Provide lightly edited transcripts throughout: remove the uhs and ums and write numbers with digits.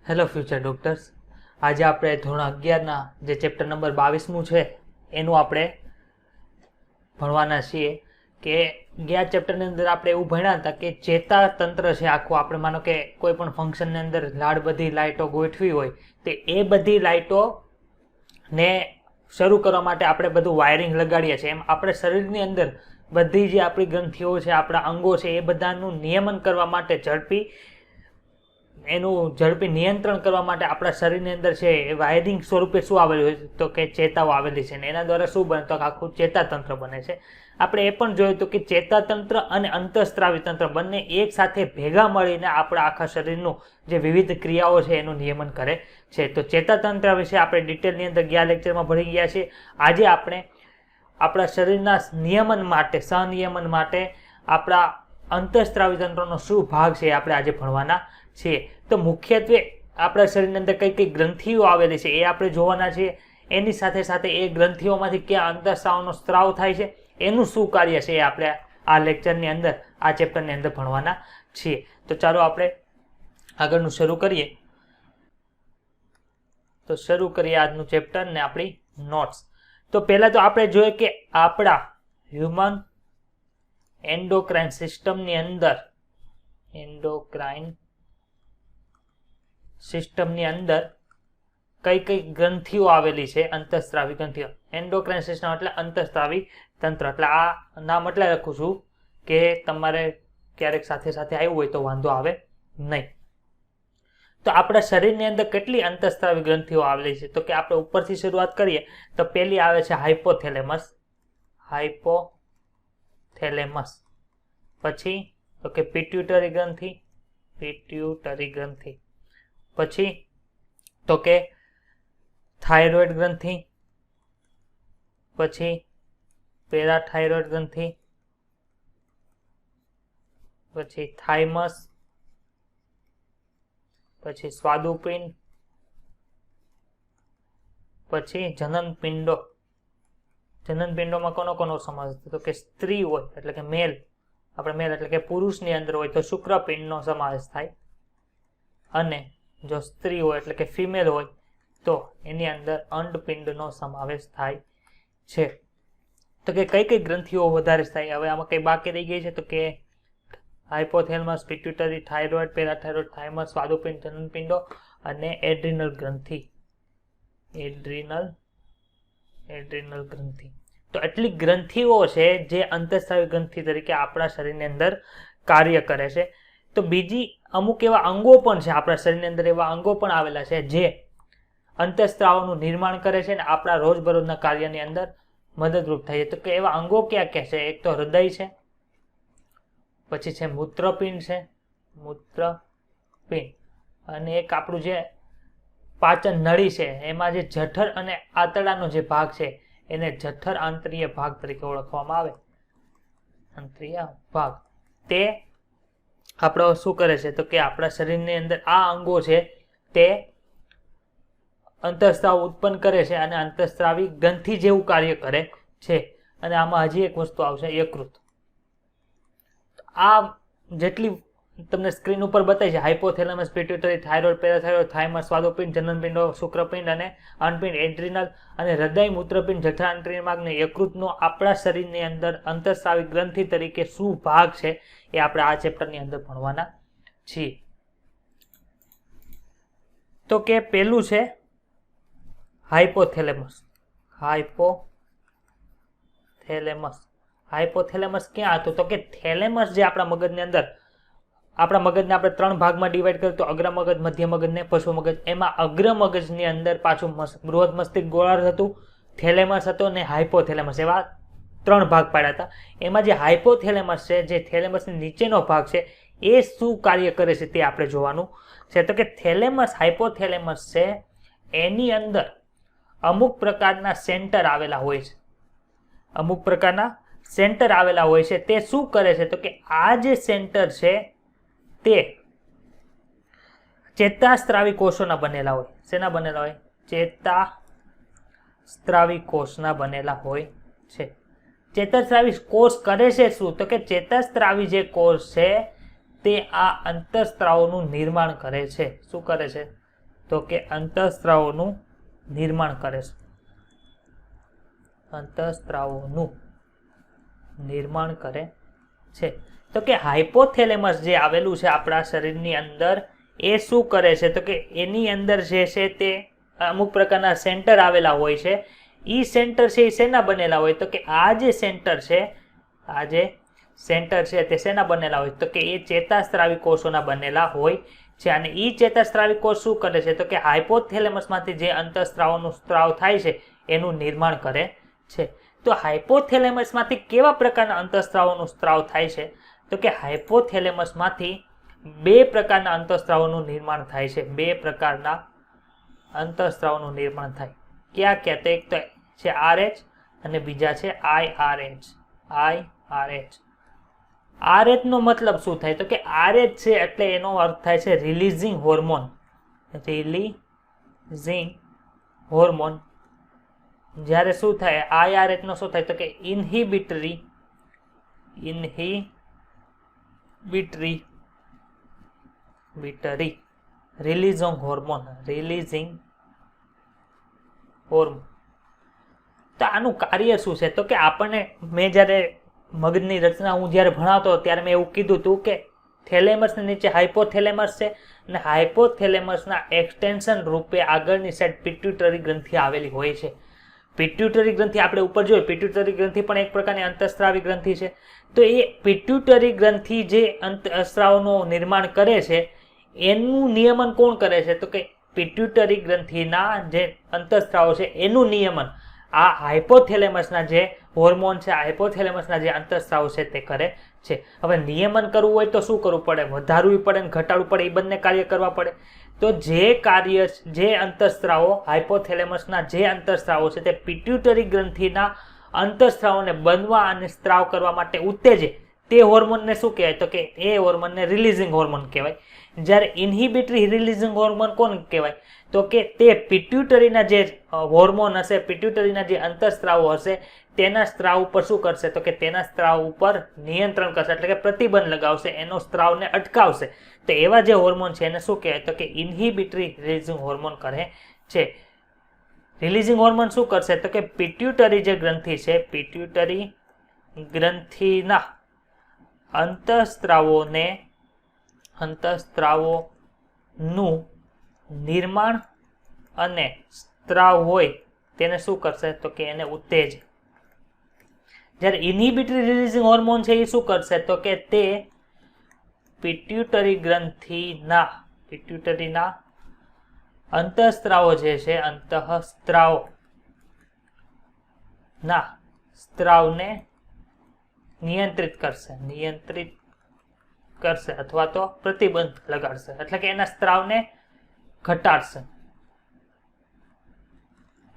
Hello future doctors, આજે આપણે ધોરણ 11ના જે ચેપ્ટર નંબર 22મું છે એનું આપણે ભણવાના છીએ કે ગયા ચેપ્ટરની અંદર આપણે એવું ભણ્યા હતા કે ચેતા તંત્ર છે આખું. આપણે માનો કે કોઈ પણ ફંક્શનની અંદર બધી લાઇટો ગોઠવી હોય તો એ બધી લાઇટો ને શરૂ કરવા માટે આપણે બધું વાયરિંગ લગાડીએ છીએ. એમ આપણે શરીરની અંદર બધી જે આપણી ગ્રંથિઓ છે, આપણા અંગો છે, એ બધાનું નિયમન કરવા માટે ઝડપી નિયંત્રણ કરવા માટે આપણા શરીરની અંદર છે એ વાયરિંગ સ્વરૂપે શું આવેલું હોય તો કે ચેતાઓ આવેલી છે. ને એના દ્વારા શું બને તો આખું ચેતાતંત્ર બને છે. આપણે એ પણ જોયું હતું કે ચેતાતંત્ર અને અંતઃસ્ત્રાવી તંત્ર બંને એક સાથે ભેગા મળીને આપણા આખા શરીરનું જે વિવિધ ક્રિયાઓ છે એનું નિયમન કરે છે. તો ચેતાતંત્ર વિશે આપણે ડિટેલની અંદર ગયા લેક્ચરમાં ભણી ગયા છીએ. આજે આપણે આપણા શરીરના નિયમન માટે, સહનિયમન માટે આપણા અંતઃસ્ત્રાવી તંત્રનો શું ભાગ છે એ આપણે આજે ભણવાના છીએ. તો મુખ્યત્વે આપણા શરીરની અંદર કઈ કઈ ગ્રંથિઓ આવેલી છે એ આપણે જોવાના છીએ. એની સાથે સાથે એ ગ્રંથિઓમાંથી ક્યાં અંતઃસ્ત્રાવનો સ્ત્રાવ થાય છે એનું શું કાર્ય છે એ આપણે આ લેક્ચરની અંદર, આ ચેપ્ટરની અંદર ભણવાના છીએ. તો ચાલો આપણે આગળનું શરૂ કરીએ. તો શરૂ કરીએ આજનું ચેપ્ટર ને આપણી નોટ્સ. તો પહેલા તો આપણે જોઈએ કે આપણા હ્યુમન એન્ડોક્રાઇન સિસ્ટમની અંદર કઈ કઈ ગ્રંથિઓ આવેલી છે, અંતઃસ્ત્રાવી ગ્રંથિઓ. એન્ડોક્રાઇન સિસ્ટમ એટલે અંતઃસ્ત્રાવી તંત્ર. એટલે આ નામ એટલે લખું છું કે તમારે ક્યારેક સાથે સાથે આવ્યું હોય તો વાંધો આવે નહીં. તો આપણા શરીરની અંદર કેટલી અંતઃસ્ત્રાવી ગ્રંથિઓ આવેલી છે તો કે આપણે ઉપરથી શરૂઆત કરીએ તો પહેલી આવે છે હાઇપોથેલેમસ. પછી તો કે પિટ્યુટરી ગ્રંથિ, પછી તો કે થાઇરોઇડ ગ્રંથિ, પછી પેરાથાઇરોઇડ ગ્રંથિ, પછી થાઇમસ, પછી સ્વાદુપિંડ, પછી જનનપિંડો. જનનપિંડોમાં કોનો સમાવેશ થાય તો કે સ્ત્રી હોય એટલે કે મેલ એટલે કે પુરુષની અંદર હોય તો શુક્રપિંડનો સમાવેશ થાય, અને જો સ્ત્રી હોય એટલે કે ફિમેલ હોય તો એની અંદર અંડપિંડનો સમાવેશ થાય છે. તો કે કઈ કઈ ગ્રંથિઓ વધારે થાય? હવે આમાં કઈ બાકી રહી ગઈ છે તો કે હાઇપોથેલેમસ, પિટ્યુટરી, થાઇરોઇડ, પેરાથાઇરોઇડ, થાઇમસ, સ્વાદુપિંડ, જનનપિંડો અને એડ્રિનલ ગ્રંથિ. તો એટલી ગ્રંથિઓ છે જે અંતઃસ્ત્રાવી ગ્રંથિ તરીકે આપણા શરીરની અંદર કાર્ય કરે છે. તો બીજી અમુક એવા અંગો પણ છે આપણા શરીરની અંદર, એવા અંગો પણ આવેલા છે જે અંતઃસ્ત્રાવનું નિર્માણ કરે છે અને આપણા રોજબરોજના કાર્યની અંદર મદદરૂપ થાય છે. તો કે એવા અંગો ક્યાં ક્યાં છે? એક તો હૃદય છે, પછી છે મૂત્રપિંડ, અને એક આપણું જે પાચન નળી છે એમાં જે જઠર અને આંતરડાનો જે ભાગ છે એને જઠર આંતરીય ભાગ તરીકે ઓળખવામાં આવે. આંતરીય ભાગ તે આપણો શું કરે છે તો કે આપણા શરીરની અંદર આ અંગો છે તે અંતઃસ્ત્રાવ ઉત્પન્ન કરે છે અને અંતઃસ્ત્રાવી ગ્રંથિ જેવું કાર્ય કરે છે. અને આમાં હજી એક વસ્તુ આવશે, યકૃત. આ જેટલી તમને સ્ક્રીન ઉપર બતાવી છે, હાઇપોથેલેમસ, પિટ્યુટરી, થાઇરોઇડ, પેરાથાઇરોઇડ, થાઇમસ, સ્વાદુપિંડ, જનનપિંડો, શુક્રપિંડ અને અંડપિંડ, એડ્રિનલ અને હૃદય, મૂત્રપિંડ, જઠર આંતરિય ભાગ ને યકૃતનો આપણા શરીરની અંદર અંતઃસ્ત્રાવી ગ્રંથિ તરીકે શું ભાગ છે એ આપણે આ ચેપ્ટરની અંદર ભણવાના છીએ. તો કે પેલું છે હાઇપોથેલેમસ. હાઇપોથેલેમસ ક્યાં હતું તો કે થેલેમસ જે આપણા મગજને આપણે 3 ભાગમાં ડિવાઈડ કરીએ તો અગ્ર મગજ, મધ્ય મગજ ને પશ્વ મગજ. એમાં અગ્ર મગજની અંદર પાછું બૃહદ મસ્તિષ્ક ગોળાર્ધ હતું, થેલેમસ હતો ને હાઇપોથેલેમસ. એવા 3 ભાગ પાડ્યા હતા. એમાં જે હાઇપોથેલેમસ છે, જે થેલેમસની નીચેનો ભાગ છે, એ શું કાર્ય કરે છે તે આપણે જોવાનું છે. તો કે હાઇપોથેલેમસ છે એની અંદર અમુક પ્રકારના સેન્ટર આવેલા હોય છે. તે શું કરે છે તો કે આ જે સેન્ટર છે તે ચેતાસ્ત્રાવી કોષોના બનેલા હોય. શેના બનેલા હોય? ચેતાસ્ત્રાવી કોષના બનેલા હોય છે. ચેતાસ્ત્રાવી કોષ કરે છે શું તો કે ચેતાસ્ત્રાવી જે કોષ છે તે આ અંતઃસ્ત્રાવોનું નિર્માણ કરે છે. શું કરે છે? તો કે અંતઃસ્ત્રાવોનું નિર્માણ કરે છે, અંતઃસ્ત્રાવોનું નિર્માણ કરે છે. તો કે હાઇપોથેલેમસ જે આવેલું છે આપણા શરીરની અંદર એ શું કરે છે તો કે એની અંદર જે છે તે અમુક પ્રકારના સેન્ટર આવેલા હોય છે. ઈ સેન્ટર છે એ શેના બનેલા હોય તો કે આ જે સેન્ટર છે, આ જે સેન્ટર છે તે શેના બનેલા હોય તો કે એ ચેતાસ્ત્રાવી કોષોના બનેલા હોય છે. અને ઈ ચેતાસ્ત્રાવી કોષ શું કરે છે તો કે હાઇપોથેલેમસમાંથી જે અંતઃસ્ત્રાવોનું સ્ત્રાવ થાય છે એનું નિર્માણ કરે છે. તો હાઇપોથેલેમસમાંથી કેવા પ્રકારના અંતઃસ્ત્રાવોનું સ્ત્રાવ થાય છે તો કે હાઇપોથેલેમસમાંથી બે પ્રકારના અંતઃસ્ત્રાવોનું નિર્માણ થાય છે, બે પ્રકારના અંતઃસ્ત્રાવોનું નિર્માણ થાય. ક્યાં ક્યાં તો એક તો છે RH અને બીજા છે IRH. RH નો મતલબ શું થાય તો કે RH છે એટલે એનો અર્થ થાય છે રિલીઝિંગ હોર્મોન, રિલીઝિંગ હોર્મોન. જ્યારે શું થાય IRH નો શું થાય તો કે ઇન્હિબિટરી રિલીઝિંગ હોર્મોન, રિલીઝિંગ હોર્મોન. તો આનું કાર્ય શું છે તો કે આપણને મેં જ્યારે મગજની રચના હું જ્યારે ભણાવતો ત્યારે મેં એવું કીધું હતું કે થેલેમસની નીચે હાઇપોથેલેમસ છે અને હાઇપોથેલેમસના એક્સટેન્શન રૂપે આગળની સાઈડ પિટ્યુટરી ગ્રંથિ આવેલી હોય છે. પિટ્યુટરી ગ્રંથિ આપણે ઉપર જોઈએ, પિટ્યુટરી ગ્રંથિ પણ એક પ્રકારની અંતઃસ્ત્રાવી ગ્રંથિ છે. તો એ પિટ્યુટરી ગ્રંથિ જે અંતઃસ્ત્રાવનું નિર્માણ કરે છે એનું નિયમન કોણ કરે છે તો કે પિટ્યુટરી ગ્રંથિના જે અંતઃસ્ત્રાવો છે એનું નિયમન આ હાઇપોથેલેમસના જે હોર્મોન છે, હાઇપોથેલેમસના જે અંતઃસ્ત્રાવો છે તે કરે છે. હવે નિયમન કરવું હોય તો શું કરવું પડે, વધારવું પડે ને ઘટાડવું પડે, એ બંને કાર્ય કરવા પડે. તો જે કાર્ય, જે અંતઃસ્ત્રાવો હાઇપોથેલેમસના જે અંતઃસ્ત્રાવો છે તે પિટ્યુટરી ગ્રંથિના અંતઃસ્ત્રાવોને બનવા અને સ્ત્રાવ કરવા માટે ઉત્તેજે તે હોર્મોનને શું કહેવાય તો કે એ હોર્મોનને રિલીઝિંગ હોર્મોન કહેવાય. જ્યારે ઇન્હિબિટરી રિલીઝિંગ હોર્મોન કોણ કહેવાય તો કે તે પિટ્યુટરીના જે હોર્મોન હશે, પિટ્યુટરીના જે અંતઃસ્ત્રાવો હશે તેના સ્ત્રાવ ઉપર શું કરશે તો કે તેના સ્ત્રાવ ઉપર નિયંત્રણ કરશે, એટલે કે પ્રતિબંધ લગાવશે, એનો સ્ત્રાવને અટકાવશે. તો એવા જે હોર્મોન છે એને શું કહેવાય તો કે ઇન્હિબિટરી રિલીઝિંગ હોર્મોન કહે છે. રિલીઝિંગ હોર્મોન શું કરશે તો કે પિટ્યુટરી જે ગ્રંથિ છે, પિટ્યુટરી ગ્રંથિના અંતઃસ્ત્રાવોનું નિર્માણ અને સ્ત્રાવ હોય તેને શું કરશે તો કે એને ઉત્તેજ. જ્યારે ઇન્હિબિટરી રિલીઝિંગ હોર્મોન છે એ શું કરશે તો કે તે પિટ્યુટરી ગ્રંથિના અંતઃસ્ત્રાવો જે છે, અંતઃસ્ત્રાવના સ્ત્રાવને નિયંત્રિત કરશે અથવા તો પ્રતિબંધ લગાડશે, એટલે કે એના સ્ત્રાવને ઘટાડશે,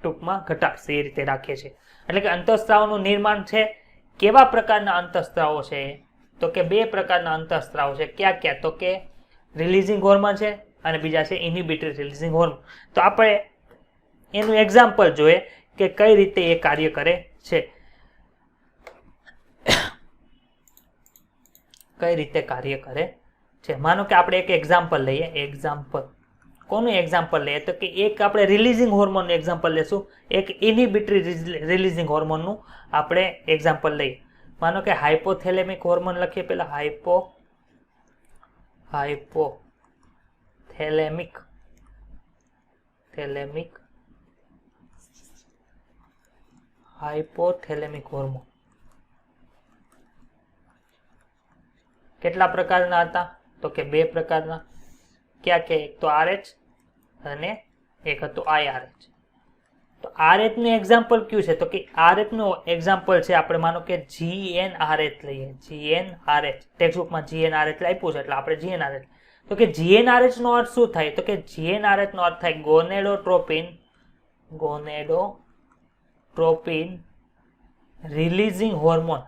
ટૂંકમાં ઘટાડશે, એ રીતે રાખે છે. એટલે કે અંતઃસ્ત્રાવનું નિર્માણ છે. કેવા પ્રકારના અંતઃસ્ત્રાવો છે તો કે બે પ્રકારના અંતઃસ્ત્રાવો છે. ક્યાં ક્યાં તો કે રિલીઝિંગ હોર્મોન છે અને બીજા છે ઇન્હિબિટરી રિલીઝિંગ હોર્મોન. તો આપણે એનું એક્ઝામ્પલ જોઈએ કે કઈ રીતે એ કાર્ય કરે છે, કઈ રીતે કાર્ય કરે છે. માનો કે આપણે એક એક્ઝામ્પલ લઈએ. કોનું એક્ઝામ્પલ લઈએ તો કે એક આપણે રિલીઝિંગ હોર્મોનનું એક્ઝામ્પલ લેશું, એક ઇન્હિબિટરી રિલીઝિંગ હોર્મોનનું આપણે એક્ઝામ્પલ લઈએ. માનો કે હાઇપોથેલેમિક હોર્મોન લખીએ પહેલા, હાઇપોથેલેમિક હોર્મોન કેટલા પ્રકારના હતા તો કે બે પ્રકારના. ક્યાં કે એક તો RH અને એક હતું IRH. તો RH નું એક્ઝામ્પલ કયું છે તો કે RH નું એક્ઝામ્પલ છે આપણે માનો કે GnRH લઈએ. GnRH ટેક્સ્ટબુકમાં GnRH આપ્યું છે એટલે આપણે GnRH. તો કે GnRH નો અર્થ શું થાય તો કે GnRH નો અર્થ થાય ગોનેડોટ્રોપિન રિલીઝિંગ હોર્મોન.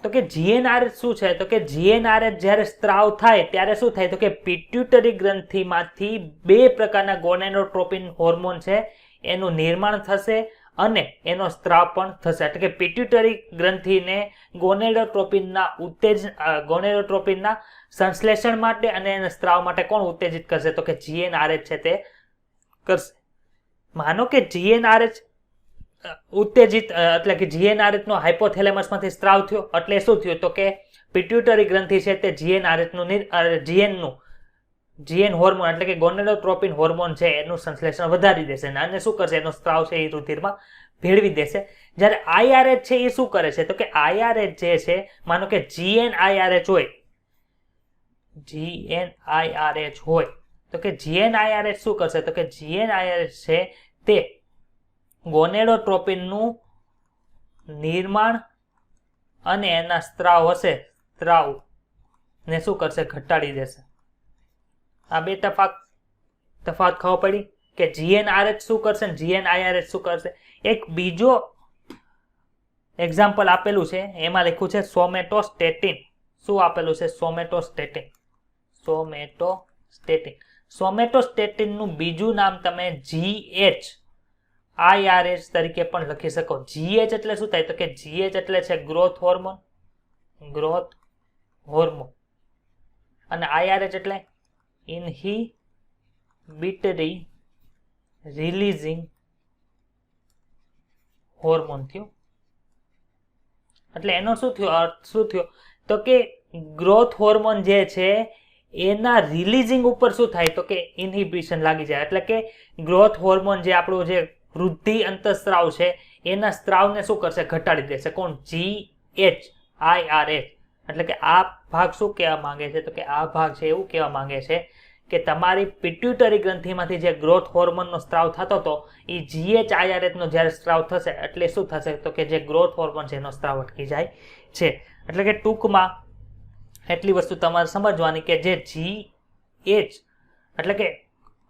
તો કે GnRH શું છે તો કે GnRH જ્યારે સ્ત્રાવ થાય ત્યારે શું થાય તો કે પિટ્યુટરી ગ્રંથિમાંથી બે પ્રકારના ગોનેડોટ્રોપિન હોર્મોન છે એનું નિર્માણ થશે અને એનો સ્ત્રાવ પણ થશે. એટલે કે પિટ્યુટરી ગ્રંથિને ગોનેડોટ્રોપિનના સંશ્લેષણ માટે અને એના સ્ત્રાવ માટે કોણ ઉત્તેજિત કરશે? તો કે GnRH છે તે કરશે. માનો કે GnRH ઉત્તેજિત એટલે કે GnRH નો હાઇપોથેલેમસમાંથી સ્ત્રાવ થયો એટલે શું થયું? તો કે પિટ્યુટરી ગ્રંથિ છે તે GN હોર્મોન એટલે કે ગોનેડોટ્રોપિન હોર્મોન છે એનું સંશ્લેષણ વધારી દેશે અને શું કરશે? એનો સ્ત્રાવ છે એ રુધિરમાં ભેળવી દેશે. જ્યારે IRH છે એ શું કરે છે? તો કે IRH જે છે, માનો કે GnIRH હોય, તો કે GnIRH શું કરશે? તો કે GnIRH છે તે ગોનેડોટ્રોપિનનું નિર્માણ અને એના સ્ત્રાવ હશે, સ્ત્રાવ ને શું કરશે? ઘટાડી દેશે. આ બે તફાવત ખબર પડી કે GnRH શું કરશે ને GnIRH શું કરશે. એક બીજો એક્ઝામ્પલ આપેલું છે, એમાં લખ્યું છે સોમેટોસ્ટેટિન. શું આપેલું છે? સોમેટોસ્ટેટિન નું બીજું નામ તમે GHIRH તરીકે પણ લખી શકો. GH એટલે શું થાય? તો કે GH એટલે છે ગ્રોથ હોર્મોન, અને IRH એટલે ઇન્હિબિટરી રિલીઝિંગ હોર્મોન થયું. એટલે એનો શું થયો? તો કે ગ્રોથ હોર્મોન જે છે એના રિલીઝિંગ ઉપર શું થાય? તો કે ઇન્હિબિશન લાગી જાય. એટલે કે ગ્રોથ હોર્મોન જે આપણું જે વૃદ્ધિ અંતઃસ્ત્રાવ છે એના સ્ત્રાવને શું કરશે? ઘટાડી દેશે. કોણ? GHIRH. એટલે કે આ ભાગ શું કહેવા માંગે છે? તો કે આ ભાગ છે એવું કહેવા માંગે છે કે તમારી પિટ્યુટરી ગ્રંથિમાંથી જે ગ્રોથ હોર્મોનનો સ્ત્રાવ થતો હતો એ GHIRH નો જ્યારે સ્ત્રાવ થશે એટલે શું થશે? તો કે જે ગ્રોથ હોર્મોન છે એનો સ્ત્રાવ અટકી જાય છે. એટલે કે ટૂંકમાં એટલી વસ્તુ તમારે સમજવાની કે જે GH એટલે કે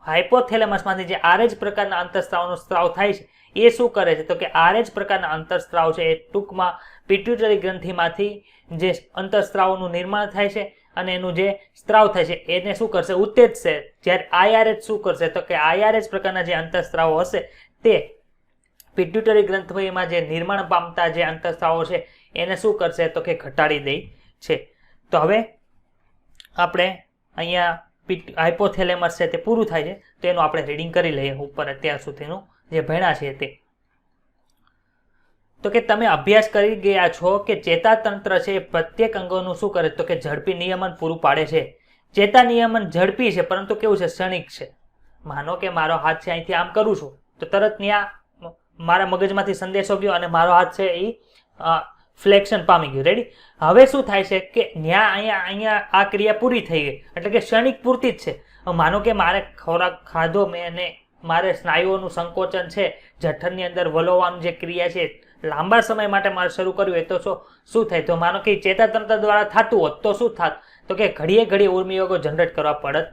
હાઇપોથેલેમસમાંથી જે RH પ્રકારના અંતઃસ્ત્રાવનો સ્ત્રાવ થાય છે એ શું કરે છે? તો કે RH પ્રકારના અંતઃસ્ત્રાવ છે એ ટૂંકમાં પિટ્યુટરી ગ્રંથિમાંથી જે અંતઃસ્ત્રાવનું નિર્માણ થાય છે અને એનું જે સ્ત્રાવ થાય છે એને શું કરશે? ઉત્તેજશે. જ્યારે IRH શું કરશે? તો કે IRH પ્રકારના જે અંતઃસ્ત્રાવો હશે તે પિટ્યુટરી ગ્રંથિમાં જે નિર્માણ પામતા જે અંતઃસ્ત્રાવો છે એને શું કરશે? તો કે ઘટાડી દે છે. તો હવે આપણે અહીંયા હાઇપોથેલેમસ છે તે પૂરું થાય છે તો એનું આપણે રીડિંગ કરી લઈએ ઉપર અત્યાર સુધીનું જે ભણ્યા છે તે. તો કે તમે અભ્યાસ કરી ગયા છો કે ચેતાતંત્ર છે એ પ્રત્યેક અંગોનું શું કરે? તો કે ઝડપી નિયમન પૂરું પાડે છે. ચેતા નિયમન ઝડપી છે પરંતુ કેવું છે? ક્ષણિક છે. માનો કે મારો હાથ છે અહીંથી આમ કરું છું તો તરત ત્યાં મારા મગજમાંથી સંદેશો ગયો અને મારો હાથ છે એ ફ્લેક્શન પામી ગયું. રેડી? હવે શું થાય છે કે અહીંયા આ ક્રિયા પૂરી થઈ ગઈ એટલે કે ક્ષણિક પૂરતી જ છે. માનો કે મારે ખોરાક ખાધો મેં અને મારે સ્નાયુઓનું સંકોચન છે, જઠરની અંદર વલોવાનું જે ક્રિયા છે લાંબા સમય માટે મારે શરૂ કર્યું હોય તો શું થાય? તો માનો કે ચેતાતંત્ર દ્વારા થતું હોત તો શું થાત? તો કે ઘડીએ ઉર્મિયોગો જનરેટ કરવા પડત.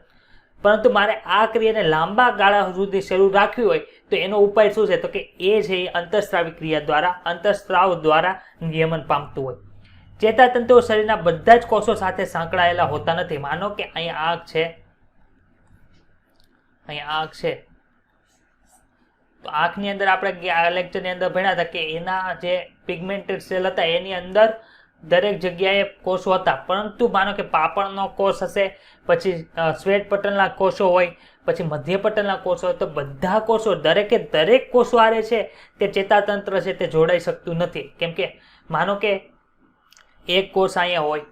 પરંતુ મારે આ ક્રિયાને લાંબા ગાળા સુધી શરૂ રાખવી હોય તો એનો ઉપાય શું છે? તો કે એ છે અંતઃસ્ત્રાવી ક્રિયા દ્વારા, અંતઃસ્ત્રાવ દ્વારા નિયમન પામતું હોય. ચેતાતંતુઓ શરીરના બધા જ કોષો સાથે સાંકળાયેલા હોતા નથી. માનો કે અહીંયા આંખ છે, તો આંખની અંદર આપણે લેક્ચરની અંદર ભણ્યા હતા કે એના જે પિગમેન્ટેડ સેલ હતા એની અંદર દરેક જગ્યાએ કોષો હતા. પરંતુ માનો કે પાપણનો કોષ હશે, પછી શ્વેત પટલના કોષો હોય, પછી મધ્ય પટલના કોષો હોય, તો બધા કોષો દરેક કોષો આરે છે તે ચેતાતંત્ર છે તે જોડાઈ શકતું નથી. કેમ કે માનો કે એક કોષ અહીંયા હોય,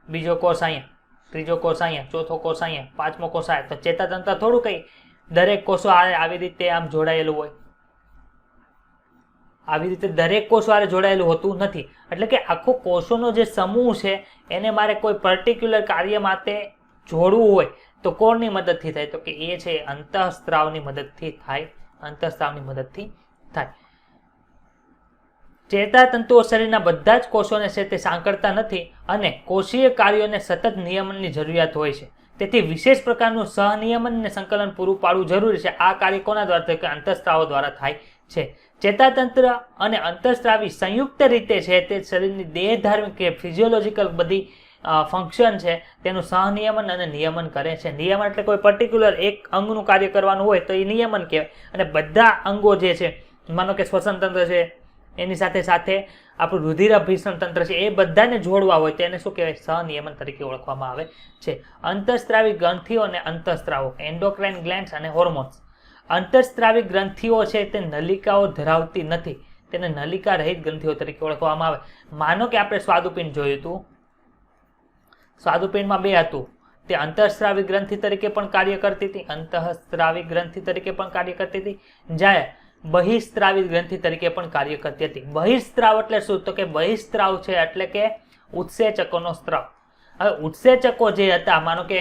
બીજો કોષ અહીંયા, ત્રીજો કોષ અહીંયા, ચોથો કોષ અહીંયા, પાંચમો કોષ અહીંયા, તો ચેતાતંત્ર થોડું કઈ દરેક કોષો આવી રીતે આમ જોડાયેલું હોય. આવી રીતે દરેક કોષો આરે જોડાયેલું હોતું નથી. એટલે કે આખો કોષોનો જે સમૂહ છે એને મારે કોઈ પર્ટિક્યુલર કાર્ય માટે જોડવું હોય તો કોણની મદદથી થાય? તો કે એ છે અંતઃસ્ત્રાવની મદદથી થાય. ચેતાતંતુઓ શરીરના બધા જ કોષોને છે તે સાંકળતા નથી અને કોષીય કાર્યોને સતત નિયમનની જરૂરિયાત હોય છે. તેથી વિશેષ પ્રકારનું સહનિયમન અને સંકલન પૂરું પાડવું જરૂરી છે. આ કાર્ય કોના દ્વારા થાય? કે અંતઃસ્ત્રાવો દ્વારા થાય છે. ચેતાતંત્ર અને અંતઃસ્ત્રાવી સંયુક્ત રીતે છે તે શરીરની દેહધાર્મિક કે ફિઝિયોલોજીકલ બધી ફંક્શન છે તેનું સહનિયમન અને નિયમન કરે છે. નિયમન એટલે કોઈ પર્ટિક્યુલર એક અંગનું કાર્ય કરવાનું હોય તો એ નિયમન કહેવાય, અને બધા અંગો જે છે, માનો કે શ્વસન તંત્ર છે, એની સાથે સાથે આપણું રુધિરાભિસરણ તંત્ર છે, એ બધાને જોડવા હોય તેને શું કહેવાય? સહનિયમન તરીકે ઓળખવામાં આવે છે. અંતઃસ્ત્રાવી ગ્રંથિઓ અને અંતઃસ્ત્રાવો, એન્ડોક્રાઇન ગ્લેન્ડ્સ અને હોર્મોન્સ. અંતઃસ્ત્રાવી ગ્રંથિઓ છે તે નલિકાઓ ધરાવતી નથી, તેને નલિકા રહિત ગ્રંથિઓ તરીકે ઓળખવામાં આવે. માનો કે આપણે સ્વાદુપિંડ જોયું હતું, સ્વાદુપિંડમાં બે હતું, તે અંતઃસ્ત્રાવી ગ્રંથિ તરીકે પણ કાર્ય કરતી હતી, અંતઃસ્ત્રાવી ગ્રંથિ તરીકે પણ કાર્ય કરતી હતી, જ્યારે બહિસ્ત્રાવી ગ્રંથિ તરીકે પણ કાર્ય કરતી હતી. બહિસ્ત્રાવ એટલે શું? તો કે બહિસ્ત્રાવ છે એટલે કે ઉત્સેચકોનો સ્ત્રાવ. હવે ઉત્સેચકો જે હતા, માનો કે